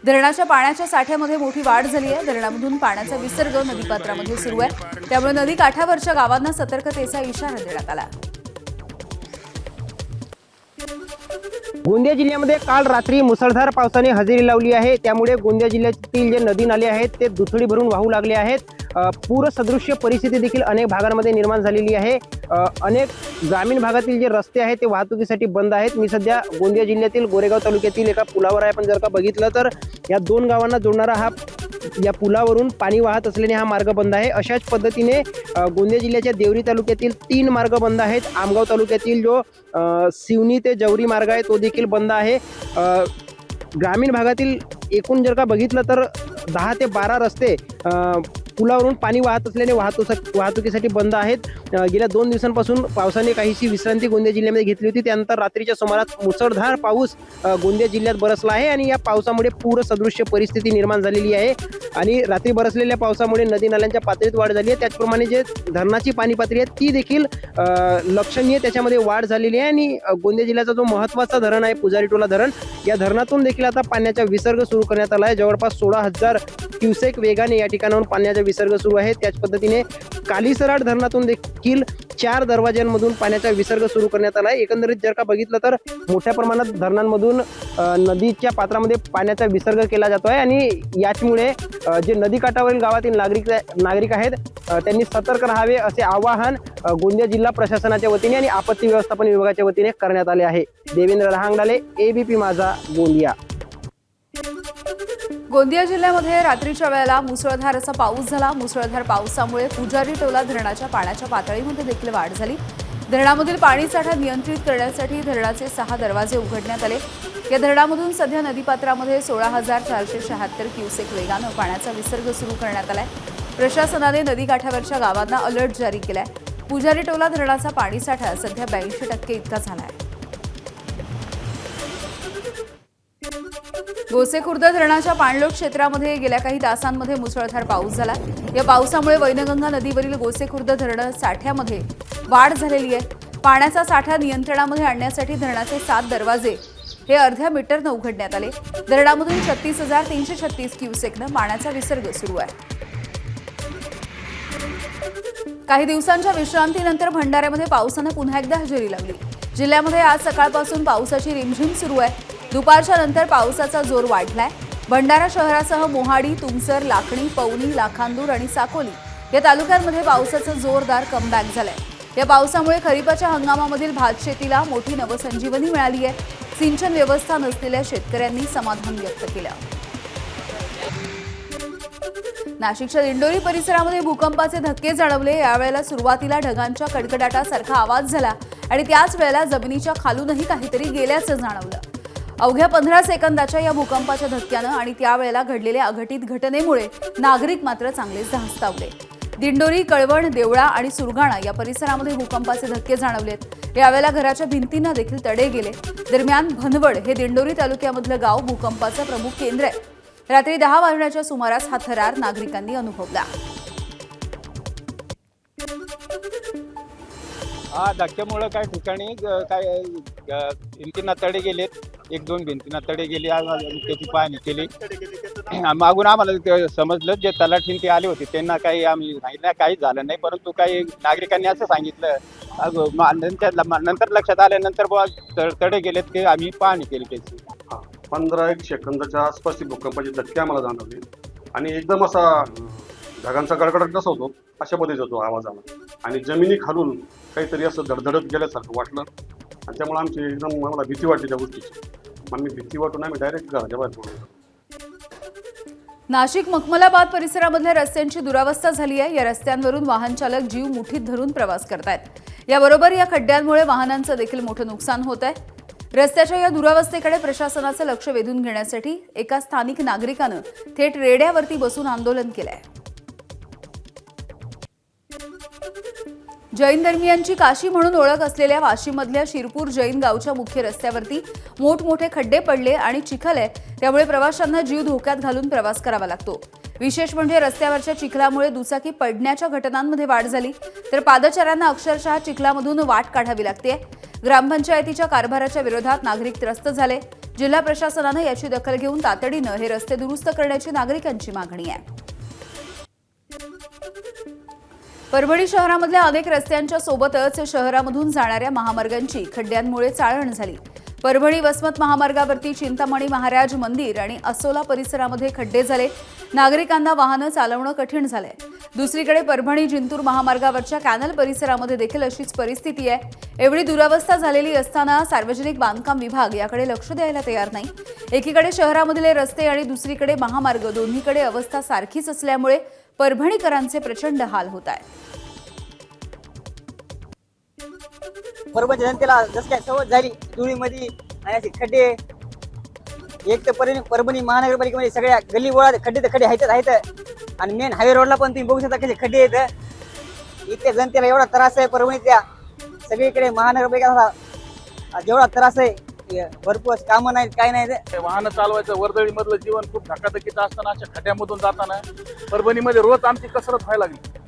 [SPEAKER 1] धरणाच्या पाण्याच्या साठ्यामध्ये मोठी वाढ झाली आहे. धरणामधून पाण्याचा विसर्ग नदीपात्रामध्ये सुरू आहे, त्यामुळे नदी काठावरच्या गावांना सतर्कतेचा इशारा देण्यात आला.
[SPEAKER 15] गोंदिया जिल्ह्यामध्ये काल रात्री मुसळधार पावसाने हजेरी लावली आहे. त्यामुळे गोंदिया जिल्ह्यातील जे नदी नाले आहेत ते दुथडी भरून वाहू लागले आहेत. पूरसदृश्य परिस्थिती देखील अनेक भागांमध्ये निर्माण झालेली आहे. अनेक ग्रामीण भागातील जे रस्ते आहेत ते वाहतुकीसाठी बंद आहेत. मी सध्या गोंदिया जिल्ह्यातील गोरेगाव तालुक्यातील एका पुलावर आहे. पण जर का बघितलं तर या 2 गावांना जोडणारा या पुलावरून पाणी वाहत असल्याने हा मार्ग बंद आहे. अशाच पद्धतीने गोंदिया जिल्ह्याच्या देवरी तालुक्यातील 3 मार्ग बंद आहेत. आमगाव तालुक्यातील जो सिवनी ते जवरी मार्ग आहे तो देखील बंद आहे. ग्रामीण भागातील एकूण जर का बघितलं तर 10 ते 12 रस्ते पुलावरून पाणी वाहत असल्याने वाहतुकीसाठी बंद आहेत. गेल्या 2 दिवसांपासून पावसाने काहीशी विश्रांती गोंदिया जिल्ह्यामध्ये घेतली होती. त्यानंतर रात्रीच्या सुमारास मुसळधार पाऊस गोंदिया जिल्ह्यात बरसला आहे आणि या पावसामुळे पूरसदृश्य परिस्थिती निर्माण झालेली आहे. आणि रात्री बरसलेल्या पावसामुळे नदी नाल्यांच्या पातळीत वाढ झाली आहे. त्याचप्रमाणे जे धरणाची पाणी पातळी आहे ती देखील लक्षणीय त्याच्यामध्ये वाढ झालेली आहे. आणि गोंदिया जिल्ह्याचा जो महत्त्वाचा धरण आहे पुजारीटोला धरण, या धरणातून देखील आता पाण्याचा विसर्ग सुरू करण्यात आला आहे. जवळपास 16,000 क्युसेक वेगाने या ठिकाणाहून पाण्याचा विसर्ग सुरू आहे. त्याच पद्धतीने कालीसराड धरणातून देखील 4 दरवाज्यांमधून पाण्याचा विसर्ग सुरू करण्यात आला आहे. एकंदरीत जर का बघितलं तर मोठ्या प्रमाणात धरणांमधून नदीच्या पात्रामध्ये पाण्याचा विसर्ग केला जातो आहे. आणि याचमुळे जे नदीकाठावरील गावातील नागरिक आहेत त्यांनी सतर्क राहावे असे आवाहन गोंदिया जिल्हा प्रशासनाच्या वतीने आणि आपत्ती व्यवस्थापन विभागाच्या वतीने करण्यात आले आहे. देवेंद्र रहांगडाले, ABP माझा, गोंदिया.
[SPEAKER 1] गोंदिया जिल्ह्यामध्ये रात्रीच्या वेळेला मुसळधार असा पाऊस झाला. मुसळधार पावसामुळे पुजारीटोला धरणाच्या पाण्याच्या पातळीमध्ये देखील वाढ झाली. धरणामधील पाणीसाठा नियंत्रित करण्यासाठी धरणाचे 6 दरवाजे उघडण्यात आले. या धरणामधून सध्या नदीपात्रामध्ये 16,476 क्युसेक वेगानं पाण्याचा विसर्ग सुरू करण्यात आलाय. प्रशासनाने नदीकाठावरच्या गावांना अलर्ट जारी केलाय. पुजारी टोला धरणाचा पाणीसाठा सध्या 82% इतका झालाय. गोसेखुर्द धरणाच्या पाणलोट क्षेत्रामध्ये गेल्या काही तासांमध्ये मुसळधार पाऊस झाला. या पावसामुळे वैनगंगा नदीवरील गोसेखुर्द धरण साठ्यामध्ये वाढ झालेली आहे. पाण्याचा साठा नियंत्रणामध्ये आणण्यासाठी धरणाचे 7 दरवाजे हे अर्ध्या मीटरनं उघडण्यात आले. धरणामधून 36,336 क्युसेकनं पाण्याचा विसर्ग सुरू आहे. काही दिवसांच्या विश्रांतीनंतर भंडाऱ्यामध्ये पावसानं पुन्हा एकदा हजेरी लावली. जिल्ह्यामध्ये आज सकाळपासून पावसाची रिमझिम सुरू आहे. दुपारच्या नंतर पावसाचा जोर वाढलाय. भंडारा शहरासह मोहाडी, तुमसर, लाखणी, पवनी, लाखांदूर आणि साकोली या तालुक्यांमध्ये पावसाचा जोरदार कमबॅक झालाय. या पावसामुळे खरीपाच्या हंगामामधील भात शेतीला मोठी नवसंजीवनी मिळाली आहे. सिंचन व्यवस्था नसलेल्या शेतकऱ्यांनी समाधान व्यक्त केलं. नाशिकच्या दिंडोरी परिसरामध्ये भूकंपाचे धक्के जाणवले. यावेळेला सुरुवातीला ढगांच्या कडकडाटासारखा आवाज झाला आणि त्याच वेळेला जमिनीच्या खालूनही काहीतरी गेल्याचं जाणवलं. अवघ्या 15 सेकंदाच्या या भूकंपाच्या धक्क्यानं आणि त्यावेळेला घडलेल्या अघटित घटनेमुळे नागरिक मात्र चांगलेच धास्तावले. दिंडोरी, कळवण, देवळा आणि सुरगाणा या परिसरामध्ये भूकंपाचे धक्के जाणवलेत. यावेळेला घराच्या भिंतींना देखील तडे गेले. दरम्यान भनवड हे दिंडोरी तालुक्यामधलं गाव भूकंपाचं प्रमुख केंद्र आहे. रात्री 10 वाजण्याच्या सुमारास हा थरार नागरिकांनी अनुभवला.
[SPEAKER 16] हा धक्क्यामुळे काही ठिकाणी काय भिंतींना तडे गेलेत. 1-2 भिंतींना तडे गेले. त्याची पाहणी केली. मागून आम्हाला समजलं जे तलाठी ते आले होते त्यांना काही आम्ही सांगितलं काही झालं नाही. परंतु काही नागरिकांनी असं सांगितलं नंतर लक्षात आल्यानंतर तडे गेलेत ते आम्ही पाहणी केली त्याची.
[SPEAKER 17] 15-1 सेकंदाच्या आसपास भूकंपाचे धक्के आम्हाला जाणवले आणि एकदम असा ढगांचा गडगडाट कसा होतो अशा पद्धतीचा होतो आवाज आला आणि जमिनी खालून काहीतरी असं धडधडत गेल्यासारखं वाटलं आणि त्यामुळे आमची एकदम आम्हाला भीती वाटली त्या गोष्टीची. आम्ही भीती वाटून आम्ही डायरेक्ट घराच्या बाहेर पडलो.
[SPEAKER 1] नाशिक मखमलाबाद परिसरामधल्या रस्त्यांची दुरावस्था झाली आहे. या रस्त्यांवरून वाहन चालक जीव मुठीत धरून प्रवास करतायत. याबरोबर या खड्ड्यांमुळे वाहनांचं देखील मोठं नुकसान होत आहे. रस्त्याच्या या दुरावस्थेकडे प्रशासनाचं लक्ष वेधून घेण्यासाठी एका स्थानिक नागरिकानं थेट रेड्यावरती बसून आंदोलन केलंय. जैन धर्मियांची काशी म्हणून ओळख असलेल्या वाशीमधल्या शिरपूर जैन गावच्या मुख्य रस्त्यावरती मोठमोठे खड्डे पडले आणि चिखल आहे. त्यामुळे प्रवाशांना जीव धोक्यात घालून प्रवास करावा लागतो. विशेष म्हणजे रस्त्यावरच्या चिखलामुळे दुचाकी पडण्याच्या घटनांमध्ये वाढ झाली तर पादचाऱ्यांना अक्षरशः चिखलामधून वाट काढावी लागते. ग्रामपंचायतीच्या कारभाराच्या विरोधात नागरिक त्रस्त झाले. जिल्हा प्रशासनानं याची दखल घेऊन तातडीनं हे रस्ते दुरुस्त करण्याची नागरिकांची मागणी आहे. परभणी शहरामधल्या अनेक रस्त्यांच्या सोबतच शहरामधून जाणाऱ्या महामार्गांची खड्ड्यांमुळे चाळण झाली. परभणी वसमत महामार्गावरती चिंतामणी महाराज मंदिर आणि असोला परिसरामध्ये खड्डे झाले. नागरिकांना वाहनं चालवणं कठीण झालंय. दुसरीकडे परभणी जिंतूर महामार्गावरच्या कॅनल परिसरामध्ये देखील अशीच परिस्थिती आहे. एवढी दुरावस्था झालेली असताना सार्वजनिक बांधकाम विभाग याकडे लक्ष द्यायला तयार नाही. एकीकडे शहरामधले रस्ते आणि दुसरीकडे महामार्ग दोन्हीकडे अवस्था सारखीच असल्यामुळे परभणीकरांचे प्रचंड हाल होत आहेत.
[SPEAKER 18] परभणी जनतेला जसं काय सवय झाली धुळीमध्ये आणि असे खड्डे. एक तर परभणी महानगरपालिकेमध्ये सगळ्या गल्ली बोळा खड्डे तर खड्डे आहेत आणि मेन हायवे रोडला पण तुम्ही बघू शकता कसे खड्डे आहेत. इतक्या जनतेला एवढा त्रास आहे परभणीच्या. सगळीकडे महानगरपालिका जेवढा त्रास आहे भरपूर कामं नाहीत काय नाही.
[SPEAKER 4] वाहन चालवायचं वर्दळी मधलं जीवन खूप धकाधकीचं असताना अशा खड्ड्यामधून जाताना परभणीमध्ये रोज आमची कसरत व्हायला लागली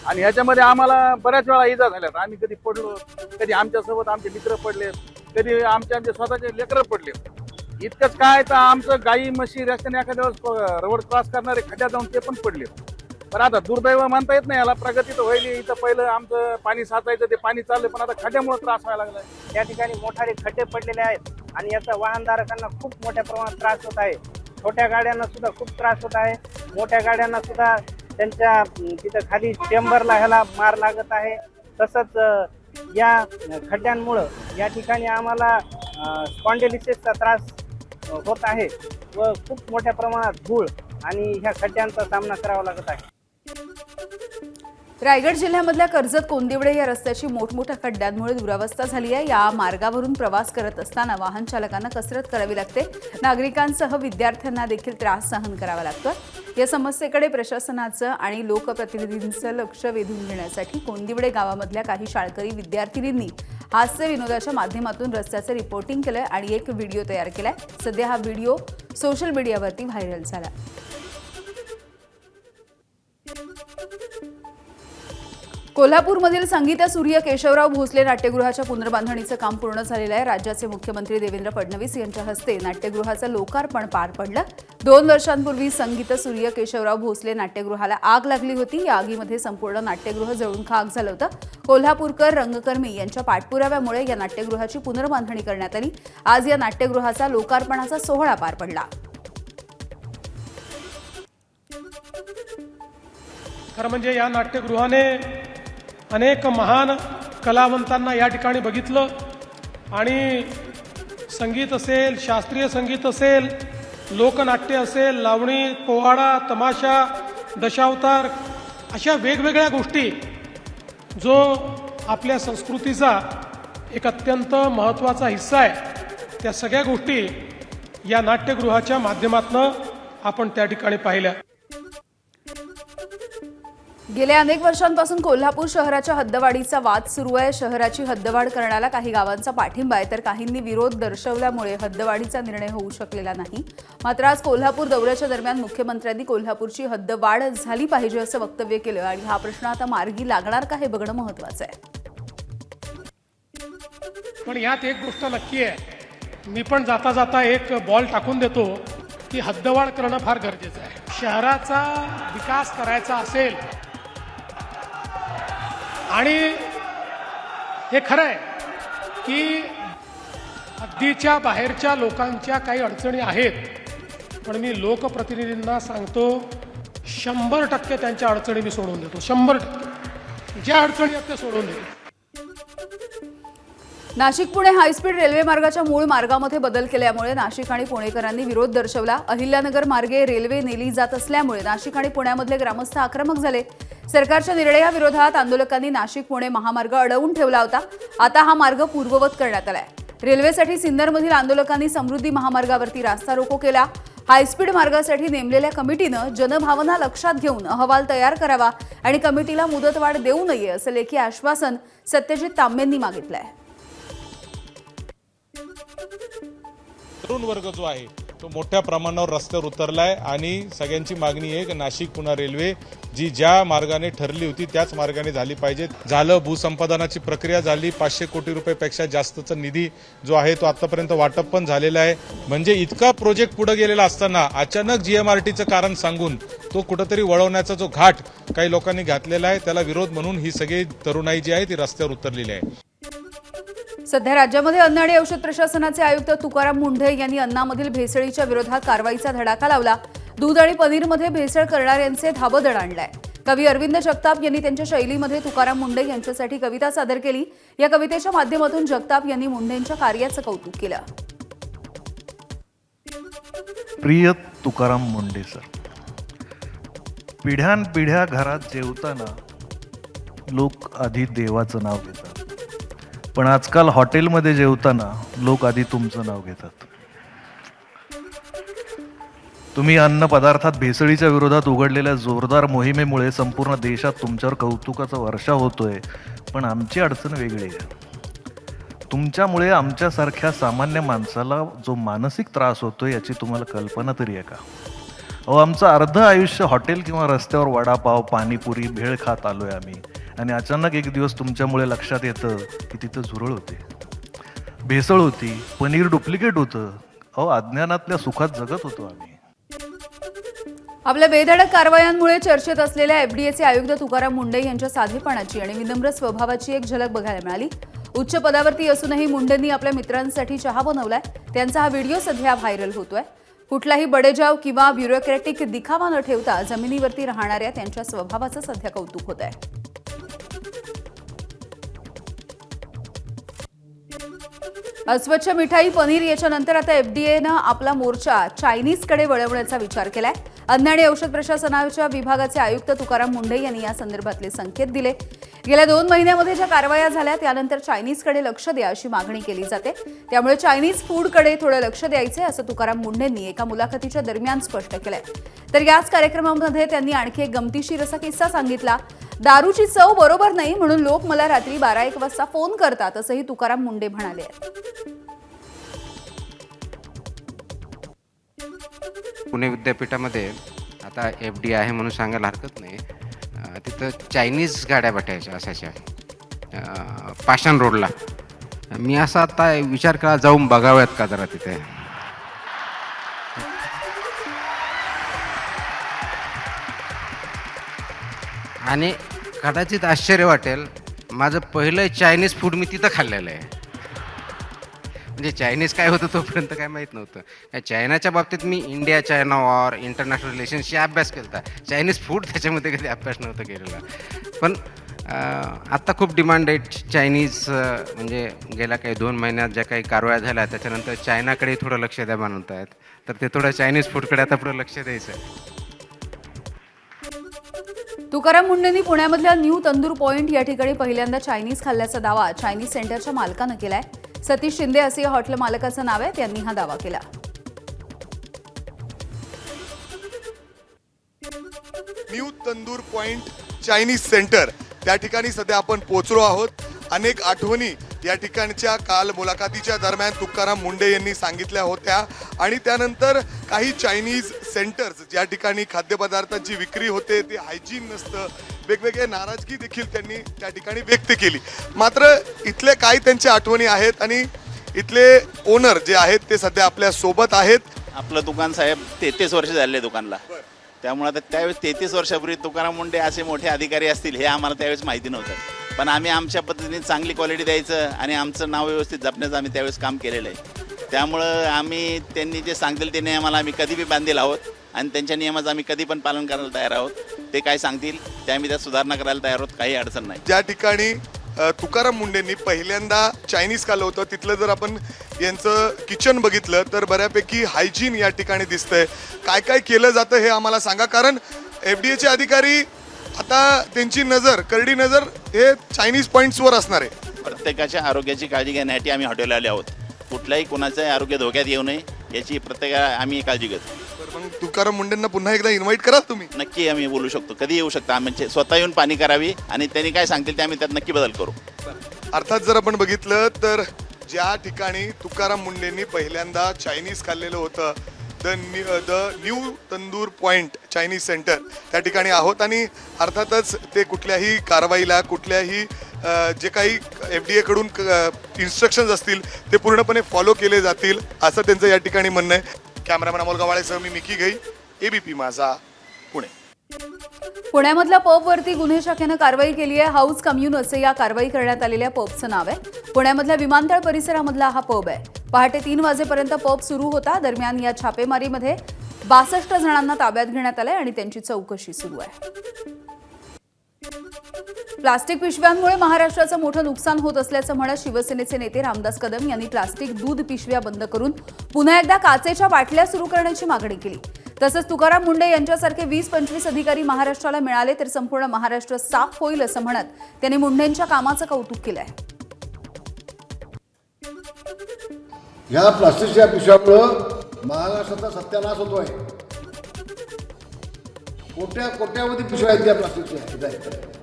[SPEAKER 4] आणि ह्याच्यामध्ये आम्हाला बऱ्याच वेळा इजा झाल्यात. आम्ही कधी पडलो, कधी आमच्यासोबत आमचे मित्र पडले, कधी आमचे स्वतःचे लेकरं पडले. इतकंच काय तर आमचं गाई म्हशी रस्त्याने एखाद्या वेळेस रोड क्रॉस करणारे खड्ड्यात जाऊन ते पण पडले. पण आता दुर्दैव मानता येत नाही याला. प्रगती तर व्हायली. इथं पहिलं आमचं पाणी साचायचं ते पाणी चाललं पण आता खड्ड्यामुळे त्रास व्हायला लागलाय.
[SPEAKER 15] त्या ठिकाणी मोठाले खड्डे पडलेले आहेत आणि याचा वाहनधारकांना खूप मोठ्या प्रमाणात त्रास होत आहे. छोट्या गाड्यांना सुद्धा खूप त्रास होत आहे. मोठ्या गाड्यांना सुद्धा त्यांच्या तिथं खाली चेंबरला ह्याला मार लागत आहे. तसंच या खड्ड्यांमुळं या ठिकाणी आम्हाला स्पॉन्डिलिसिसचा त्रास होत आहे व खूप मोठ्या प्रमाणात धूळ आणि ह्या खड्ड्यांचा सामना करावा लागत आहे.
[SPEAKER 1] रायगड जिल्ह्यामधल्या कर्जत कोंदिवडे या रस्त्याची मोठमोठ्या खड्ड्यांमुळे दुरावस्था झाली आहे. या मार्गावरून प्रवास करत असताना वाहन चालकांना कसरत करावी लागते. नागरिकांसह विद्यार्थ्यांना देखील त्रास सहन करावा लागतो. या समस्येकडे प्रशासनाचं आणि लोकप्रतिनिधींचं लक्ष वेधून घेण्यासाठी कोंदिवडे गावामधल्या काही शाळकरी विद्यार्थिनींनी हास्य विनोदाच्या माध्यमातून रस्त्याचं रिपोर्टिंग केलंय आणि एक व्हिडिओ तयार केलाय. सध्या हा व्हिडिओ सोशल मीडियावरती व्हायरल झाला. कोल्हापूरमधील संगीत सूर्य केशवराव भोसले नाट्यगृहाच्या पुनर्बांधणीचं काम पूर्ण झालेलं आहे. राज्याचे मुख्यमंत्री देवेंद्र फडणवीस यांच्या हस्ते नाट्यगृहाचं लोकार्पण पार पडलं. 2 वर्षांपूर्वी संगीत सूर्य केशवराव भोसले नाट्यगृहाला आग लागली होती. या आगीमध्ये संपूर्ण नाट्यगृह जळून खाक झालं होतं. कोल्हापूरकर रंगकर्मी यांच्या पाठपुराव्यामुळे या नाट्यगृहाची पुनर्बांधणी करण्यात आली. आज या नाट्यगृहाचा लोकार्पणाचा सोहळा पार पडला.
[SPEAKER 19] खरं म्हणजे या नाट्यगृहाने अनेक महान कलावंतांना या ठिकाणी बघितलं आणि संगीत असेल, शास्त्रीय संगीत असेल, लोकनाट्य असेल, लावणी, पोवाडा, तमाशा, दशावतार अशा वेगवेगळ्या गोष्टी जो आपल्या संस्कृतीचा एक अत्यंत महत्त्वाचा हिस्सा आहे, त्या सगळ्या गोष्टी या नाट्यगृहाच्या माध्यमातून आपण त्या ठिकाणी पाहिल्या.
[SPEAKER 1] गेल्या अनेक वर्षांपासून कोल्हापूर शहराच्या हद्दवाढीचा वाद सुरू आहे. शहराची हद्दवाढ करण्याला काही गावांचा पाठिंबा आहे तर काहींनी विरोध दर्शवल्यामुळे हद्दवाढीचा निर्णय होऊ शकलेला नाही. मात्र आज कोल्हापूर दौऱ्याच्या दरम्यान मुख्यमंत्र्यांनी कोल्हापूरची हद्दवाढ झाली पाहिजे असं वक्तव्य केलं आणि हा प्रश्न आता मार्गी लागणार का हे बघणं महत्त्वाचं आहे.
[SPEAKER 19] पण यात एक गोष्ट नक्की आहे, मी पण जाता जाता एक बॉल टाकून देतो की हद्दवाढ करणं फार गरजेचं आहे. शहराचा विकास करायचा असेल आणि हे खरं आहे की हद्दीच्या बाहेरच्या लोकांच्या काही अडचणी आहेत, पण मी लोकप्रतिनिधींना सांगतो 100% त्यांच्या अडचणी मी सोडवून देतो. 100% ज्या अडचणी आहेत त्या सोडवून देतो.
[SPEAKER 1] नाशिक पुणे हायस्पीड रेल्वे मार्गाच्या मूळ मार्गामध्ये बदल केल्यामुळे नाशिक आणि पुणेकरांनी विरोध दर्शवला. अहिल्यानगर मार्गे रेल्वे नेली जात असल्यामुळे नाशिक आणि पुण्यामधले ग्रामस्थ आक्रमक झाले. सरकारच्या निर्णयाविरोधात आंदोलकांनी नाशिक पुणे महामार्ग अडवून ठेवला होता. आता हा मार्ग पूर्ववत करण्यात आलाय. रेल्वेसाठी सिन्नरमधील आंदोलकांनी समृद्धी महामार्गावरती रास्ता रोको केला. हायस्पीड मार्गासाठी नेमलेल्या कमिटीनं जनभावना लक्षात घेऊन अहवाल तयार करावा आणि कमिटीला मुदतवाढ देऊ नये असं लेखी आश्वासन सत्यजित तांबेंनी मागितलंय.
[SPEAKER 20] तरुण वर्ग जो आहे तो मोठ्या प्रमाणावर रस्त्यावर उतरलाय आणि सगळ्यांची मागणी आहे की नाशिक पुणे रेल्वे जी ज्या मार्गाने ठरली होती त्याच मार्गाने झाली पाहिजे. झालं, भूसंपादनाची प्रक्रिया झाली, 500 कोटी रुपयापेक्षा जास्तचा निधी जो आहे तो आतापर्यंत वाटप पण झालेला आहे. म्हणजे इतका प्रोजेक्ट पुढे गेलेला असताना अचानक GMRTचं कारण सांगून तो कुठंतरी वळवण्याचा जो घाट काही लोकांनी घातलेला आहे त्याला विरोध म्हणून ही सगळी तरुणाई जी आहे ती रस्त्यावर उतरलेली आहे.
[SPEAKER 1] सध्या राज्यामध्ये अन्न आणि औषध प्रशासनाचे आयुक्त तुकाराम मुंढे यांनी अन्नामधील भेसळीच्या विरोधात कारवाईचा धडाका लावला. दूध आणि पनीरमध्ये भेसळ करणाऱ्यांचे धाबदड आणलाय. कवी अरविंद जगताप यांनी त्यांच्या शैलीमध्ये तुकाराम मुंढे यांच्यासाठी कविता सादर केली. या कवितेच्या माध्यमातून जगताप यांनी मुंढेंच्या कार्याचं कौतुक केलं.
[SPEAKER 21] प्रिय तुकाराम मुंढे सर, पिढ्यानपिढ्या घरात जेवताना लोक आधी देवाचं नाव घेतात, पण आजकाल हॉटेलमध्ये जेवताना लोक आधी तुमचं नाव घेतात. तुम्ही अन्न पदार्थात भेसळीच्या विरोधात उघडलेल्या जोरदार मोहिमेमुळे संपूर्ण देशात तुमच्यावर कौतुकाचा वर्षा होतोय, पण आमची अडचण वेगळी आहे. तुमच्यामुळे आमच्यासारख्या सामान्य माणसाला जो मानसिक त्रास होतोय याची तुम्हाला कल्पना तरी आहे का? अहो, आमचं अर्ध आयुष्य हॉटेल किंवा रस्त्यावर वडापाव, पाणीपुरी, भेळ खात आलोय आम्ही, आणि अचानक एक दिवस तुमच्यामुळे लक्षात येतं की तिथं झुरळ होते, भेसळ होती, पनीर डुप्लिकेट होतं. अहो, अज्ञानातल्या सुखात जगत होतो आम्ही.
[SPEAKER 1] आपल्या बेधडक कारवायांमुळे चर्चेत असलेल्या FDAचे आयुक्त तुकाराम मुंढे यांच्या साधेपणाची आणि विनम्र स्वभावाची एक झलक बघायला मिळाली. उच्च पदावरती असूनही मुंढेंनी आपल्या मित्रांसाठी चहा बनवलाय. त्यांचा हा व्हिडिओ सध्या व्हायरल होतोय. कुठलाही बडेजाव किंवा ब्युरोक्रॅटिक दिखावा न ठेवता जमिनीवरती राहणाऱ्या त्यांच्या स्वभावाचं सध्या कौतुक होत आहे. अस्वच्छ मिठाई, पनीर याच्यानंतर आता FDAनं आपला मोर्चा चायनीजकडे वळवण्याचा विचार केलाय. अन्न आणि औषध प्रशासनाच्या विभागाचे आयुक्त तुकाराम मुंढे यांनी या संदर्भातले संकेत दिले. गेल्या 2 महिन्यामध्ये ज्या कारवाया झाल्या त्यानंतर चायनीजकडे लक्ष द्या अशी मागणी केली जाते. त्यामुळे चायनीज फूडकडे थोडं लक्ष द्यायचे असं तुकाराम मुंढेंनी एका मुलाखतीच्या दरम्यान स्पष्ट केलंय. तर याच कार्यक्रमामध्ये त्यांनी आणखी एक गमतीशीर असा किस्सा सांगितला. दारूची चव बरोबर नाही म्हणून लोक मला रात्री 12-1 वाजता फोन करतात असंही तुकाराम मुंढे म्हणाले.
[SPEAKER 2] पुणे विद्यापीठामध्ये आता FD आहे म्हणून सांगायला हरकत नाही. तिथं चायनीज गाड्या भेटायच्या असायच्या पाषाण रोडला. मी असा आता विचार केला जाऊन बघाव्यात का जरा तिथे. आणि कदाचित आश्चर्य वाटेल, माझं पहिलं चायनीज फूड मी तिथं खाल्लेलं आहे. म्हणजे चायनीज काय होतं तोपर्यंत काय माहीत नव्हतं. या चायनाच्या बाबतीत मी इंडिया चायना वॉर, इंटरनॅशनल रिलेशन्सची अभ्यास केला होता. चायनीज फूड त्याच्यामध्ये कधी अभ्यास नव्हता केलेला. पण आत्ता खूप डिमांड आहे चायनीज. म्हणजे गेल्या काही 2 महिन्यात ज्या काही कारवाया झाल्या त्याच्यानंतर चायनाकडे थोडं लक्ष द्या म्हणत आहेत. तर ते थोडं चायनीज फूडकडे आता पुढं लक्ष द्यायचं आहे.
[SPEAKER 1] तुकाराम मुंढेंनी पुण्यामधल्या न्यू तंदूर पॉइंट या ठिकाणी पहिल्यांदा चायनीज खाल्ल्याचा दावा चायनीज सेंटरच्या मालकानं केलाय. सतीश शिंदे असे या हॉटेल मालकाचं नाव आहे. त्यांनी हा दावा केला.
[SPEAKER 22] New tandoor point Chinese centre त्या ठिकाणी सध्या आपण पोहोचलो आहोत. अनेक आठवणी या ठिकाणच्या काल मुलाखतीच्या दरम्यान तुकाराम मुंढे यांनी सांगितल्या होत्या आणि त्यानंतर काही चायनीज सेंटर्स ज्या ठिकाणी खाद्यपदार्थांची विक्री होते ते हायजीन नसतं, वेगवेगळे नाराजगी देखील त्यांनी त्या ठिकाणी व्यक्त केली. मात्र इथले काही त्यांच्या आठवणी आहेत आणि इथले ओनर जे आहेत ते सध्या आपल्या सोबत आहेत.
[SPEAKER 23] आपलं दुकान साहेब 33 वर्ष झाले दुकानला. त्यामुळे आता त्यावेळेस 33 वर्षापूर्वी तुकाराम मुंढे असे मोठे अधिकारी असतील हे आम्हाला त्यावेळेस माहिती नव्हतं. पण आम्ही आमच्या पद्धतीने चांगली क्वालिटी द्यायचं आणि आमचं नाव व्यवस्थित जपण्याचं आम्ही त्यावेळेस काम केलेलं आहे. त्यामुळं आम्ही त्यांनी जे सांगतील ते नियमाला आम्ही कधी बी बांधील आहोत आणि त्यांच्या नियमाचं आम्ही कधी पण पालन करायला तयार आहोत. ते काय सांगतील ते आम्ही त्यात सुधारणा करायला तयार आहोत. काही अडचण नाही.
[SPEAKER 22] ज्या ठिकाणी तुकाराम मुंढेंनी पहिल्यांदा चायनीज खाल्लं होतं तिथलं जर आपण यांचं किचन बघितलं तर बऱ्यापैकी हायजीन या ठिकाणी दिसतंय. काय काय केलं जातं हे आम्हाला सांगा, कारण FDAचे अधिकारी आता त्यांची नजर, करडी नजर हे चायनीज पॉईंट्सवर असणार आहे.
[SPEAKER 23] प्रत्येकाच्या आरोग्याची काळजी घेण्यासाठी आम्ही हॉटेलला आले आहोत. कुठल्याही कोणाचं आरोग्य धोक्यात येऊ नये याची प्रत्येकाला आम्ही काळजी घेतो.
[SPEAKER 22] मग तुकाराम मुंढेंना पुन्हा एकदा इन्व्हाइट कराल तुम्ही?
[SPEAKER 23] नक्की आम्ही बोलू शकतो, कधी येऊ शकता. आम्ही स्वतः येऊन पाणी करावी आणि त्यांनी काय सांगतील ते आम्ही त्यात नक्की बदल करू.
[SPEAKER 22] अर्थात जर आपण बघितलं तर ज्या ठिकाणी तुकाराम मुंढेंनी पहिल्यांदा चायनीज खाल्लेलं होतं the new tandoor point Chinese centre त्या ठिकाणी आहोत आणि अर्थातच ते कुठल्याही कारवाईला, कुठल्याही जे काही FDAकडून इन्स्ट्रक्शन्स असतील ते पूर्णपणे फॉलो केले जातील असं त्यांचं या ठिकाणी म्हणणं आहे. कॅमेरामॅन अमोल गवाळेसह मी मिकी घई, ABP माझा, पुणे.
[SPEAKER 1] पुण्यामधल्या पबवरती गुन्हे शाखेनं कारवाई केली आहे. हाऊस कम्युन असे या कारवाई करण्यात आलेल्या पबचं नाव आहे. पुण्यामधल्या विमानतळ परिसरामधला हा पब आहे. पहाटे 3 वाजेपर्यंत पब सुरू होता. दरम्यान या छापेमारीमध्ये 62 जणांना ताब्यात घेण्यात आलंय आणि त्यांची चौकशी सुरू आहे. प्लास्टिक पिशव्यांमुळे महाराष्ट्राचं मोठं नुकसान होत असल्याचं म्हणत शिवसेनेचे नेते रामदास कदम यांनी प्लास्टिक दूध पिशव्या बंद करून पुन्हा एकदा काचेच्या बाटल्या सुरू करण्याची मागणी केली. तसंच तुकाराम मुंढे यांच्यासारखे 20-25 अधिकारी महाराष्ट्राला मिळाले तर संपूर्ण महाराष्ट्र साफ होईल असं म्हणत त्यांनी मुंढेंच्या कामाचं कौतुक केलं आहे.
[SPEAKER 9] या प्लास्टिकच्या पिशव्यामुळं महाराष्ट्राचा सत्यानाश होतोय. कोट्यावधी पिशव्या आहेत त्या प्लास्टिकच्या.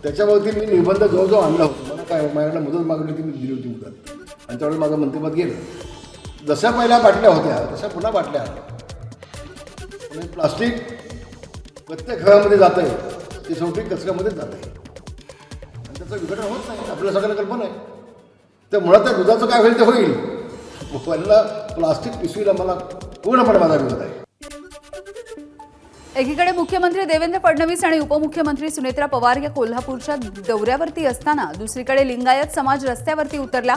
[SPEAKER 9] त्याच्यावरती मी निबंध जवळजवळ आणला होता. मला काय माझ्याकडे मुदत मागणी होती, मी दिली होती मुदत आणि त्यावेळेस माझं मंत्रिपद गेलं. जशा पहिल्या बाटल्या होत्या तशा पुन्हा बाटल्या आल्या. आणि प्लास्टिक प्रत्येक घरामध्ये जात आहे, ते शेवटी कचऱ्यामध्येच जात आहे आणि त्याचं विघटन होत नाही. आपल्या सगळ्यांना कल्पना आहे. तर मुळात त्या दुधाचं काय होईल ते होईल. पहिला प्लास्टिक पिशवीला मला पूर्णपणे माझा विरोध आहे.
[SPEAKER 1] एकीकडे मुख्यमंत्री देवेंद्र फडणवीस आणि उपमुख्यमंत्री सुनेत्रा पवार या कोल्हापूरच्या दौऱ्यावरती असताना दुसरीकडे लिंगायत समाज रस्त्यावरती उतरला.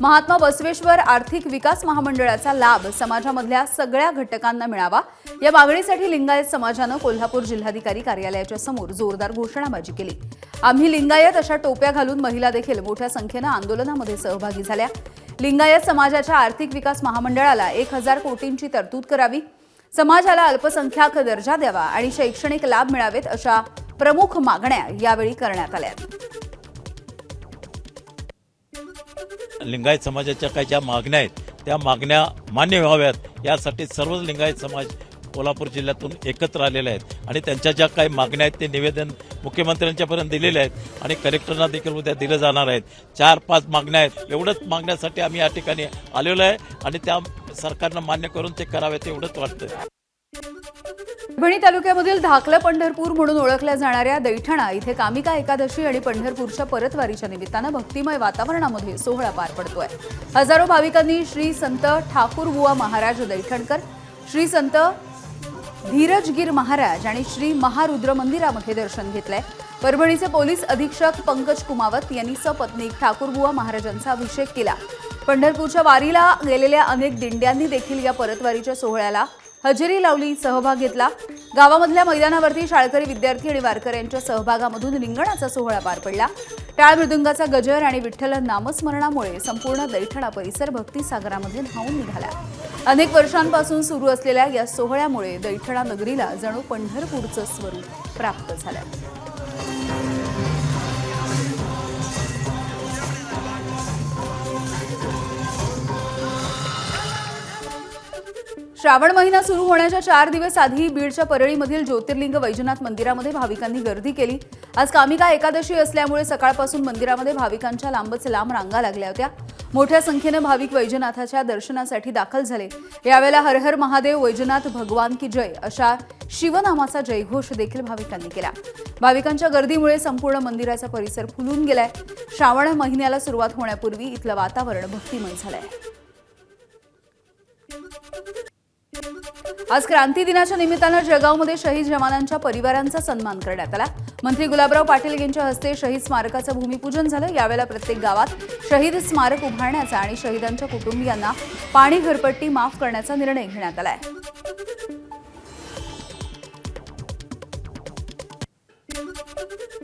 [SPEAKER 1] महात्मा बसवेश्वर आर्थिक विकास महामंडळाचा लाभ समाजामधल्या सगळ्या घटकांना मिळावा या मागणीसाठी लिंगायत समाजानं कोल्हापूर जिल्हाधिकारी कार्यालयाच्या समोर जोरदार घोषणाबाजी केली. आम्ही लिंगायत अशा टोप्या घालून महिला देखील मोठ्या संख्येनं आंदोलनामध्ये सहभागी झाल्या. लिंगायत समाजाच्या आर्थिक विकास महामंडळाला 1000 कोटींची तरतूद करावी, समाजाला अल्पसंख्याक दर्जा द्यावा आणि शैक्षणिक लाभ मिळावेत अशा प्रमुख मागण्या यावेळी करण्यात आल्या.
[SPEAKER 3] लिंगायत समाजाच्या काही ज्या मागण्या आहेत त्या मागण्या मान्य व्हाव्यात यासाठी सर्वच लिंगायत समाज कोल्हापूर जिल्ह्यातून एकत्र आलेले आहेत आणि त्यांच्या ज्या काही मागण्या आहेत ते निवेदन मुख्यमंत्र्यांच्यापर्यंत दिलेले आहेत आणि कलेक्टरना देखील उद्या दिले जाणार आहेत. 4-5 मागण्या आहेत. एवढंच मागण्यासाठी आम्ही या ठिकाणी आलेलो आहे आणि त्या सरकारनं मान्य करून ते करावेत एवढंच वाटतं.
[SPEAKER 1] परभणी तालुक्यामधील धाकलं पंढरपूर म्हणून ओळखल्या जाणाऱ्या दैठणा इथे कामिका एकादशी आणि पंढरपूरच्या परतवारीच्या निमित्तानं भक्तिमय वातावरणामध्ये सोहळा पार पडतोय. हजारो भाविकांनी श्री संत ठाकूरबुवा महाराज दैठणकर, श्री संत धीरजगीर महाराज आणि श्री महारुद्र मंदिरामध्ये दर्शन घेतलंय. परभणीचे पोलीस अधीक्षक पंकज कुमावत यांनी सपत्नीक ठाकूरबुवा महाराजांचा अभिषेक केला. पंढरपूरच्या वारीला गेलेल्या अनेक दिंड्यांनी देखील या परतवारीच्या सोहळ्याला हजेरी लावली, सहभाग घेतला. गावामधल्या मैदानावरती शाळकरी विद्यार्थी आणि वारकऱ्यांच्या सहभागामधून रिंगणाचा सोहळा पार पडला. टाळ मृदुंगाचा गजर आणि विठ्ठल नामस्मरणामुळे संपूर्ण दैठणा परिसर भक्तिसागरामध्ये न्हाऊन निघाला. अनेक वर्षांपासून सुरू असलेल्या या सोहळ्यामुळे दैठणा नगरीला जणू पंढरपूरचं स्वरूप प्राप्त झालं. श्रावण महिना सुरू होण्याच्या 4 दिवस आधी बीडच्या परळीमधील ज्योतिर्लिंग वैजनाथ मंदिरामध्ये भाविकांनी गर्दी केली. आज कामिका एकादशी असल्यामुळे सकाळपासून मंदिरामध्ये भाविकांच्या लांबच लांब रांगा लागल्या होत्या. मोठ्या संख्येनं भाविक वैजनाथाच्या दर्शनासाठी दाखल झाले. यावेळेला हर हर महादेव, वैजनाथ भगवान की जय अशा शिवनामाचा जयघोष देखील भाविकांनी केला. भाविकांच्या गर्दीमुळे संपूर्ण मंदिराचा परिसर फुलून गेलाय. श्रावण महिन्याला सुरुवात होण्यापूर्वी इथलं वातावरण भक्तिमय झालंय. आज क्रांती दिनाच्या निमित्तानं जळगावमध्ये शहीद जवानांच्या परिवारांचा सन्मान करण्यात आला. मंत्री गुलाबराव पाटील यांच्या हस्ते शहीद स्मारकाचं भूमिपूजन झालं. यावेळेला प्रत्येक गावात शहीद स्मारक उभारण्याचा आणि शहीदांच्या कुटुंबियांना पाणी घरपट्टी माफ करण्याचा निर्णय घेण्यात आलाय.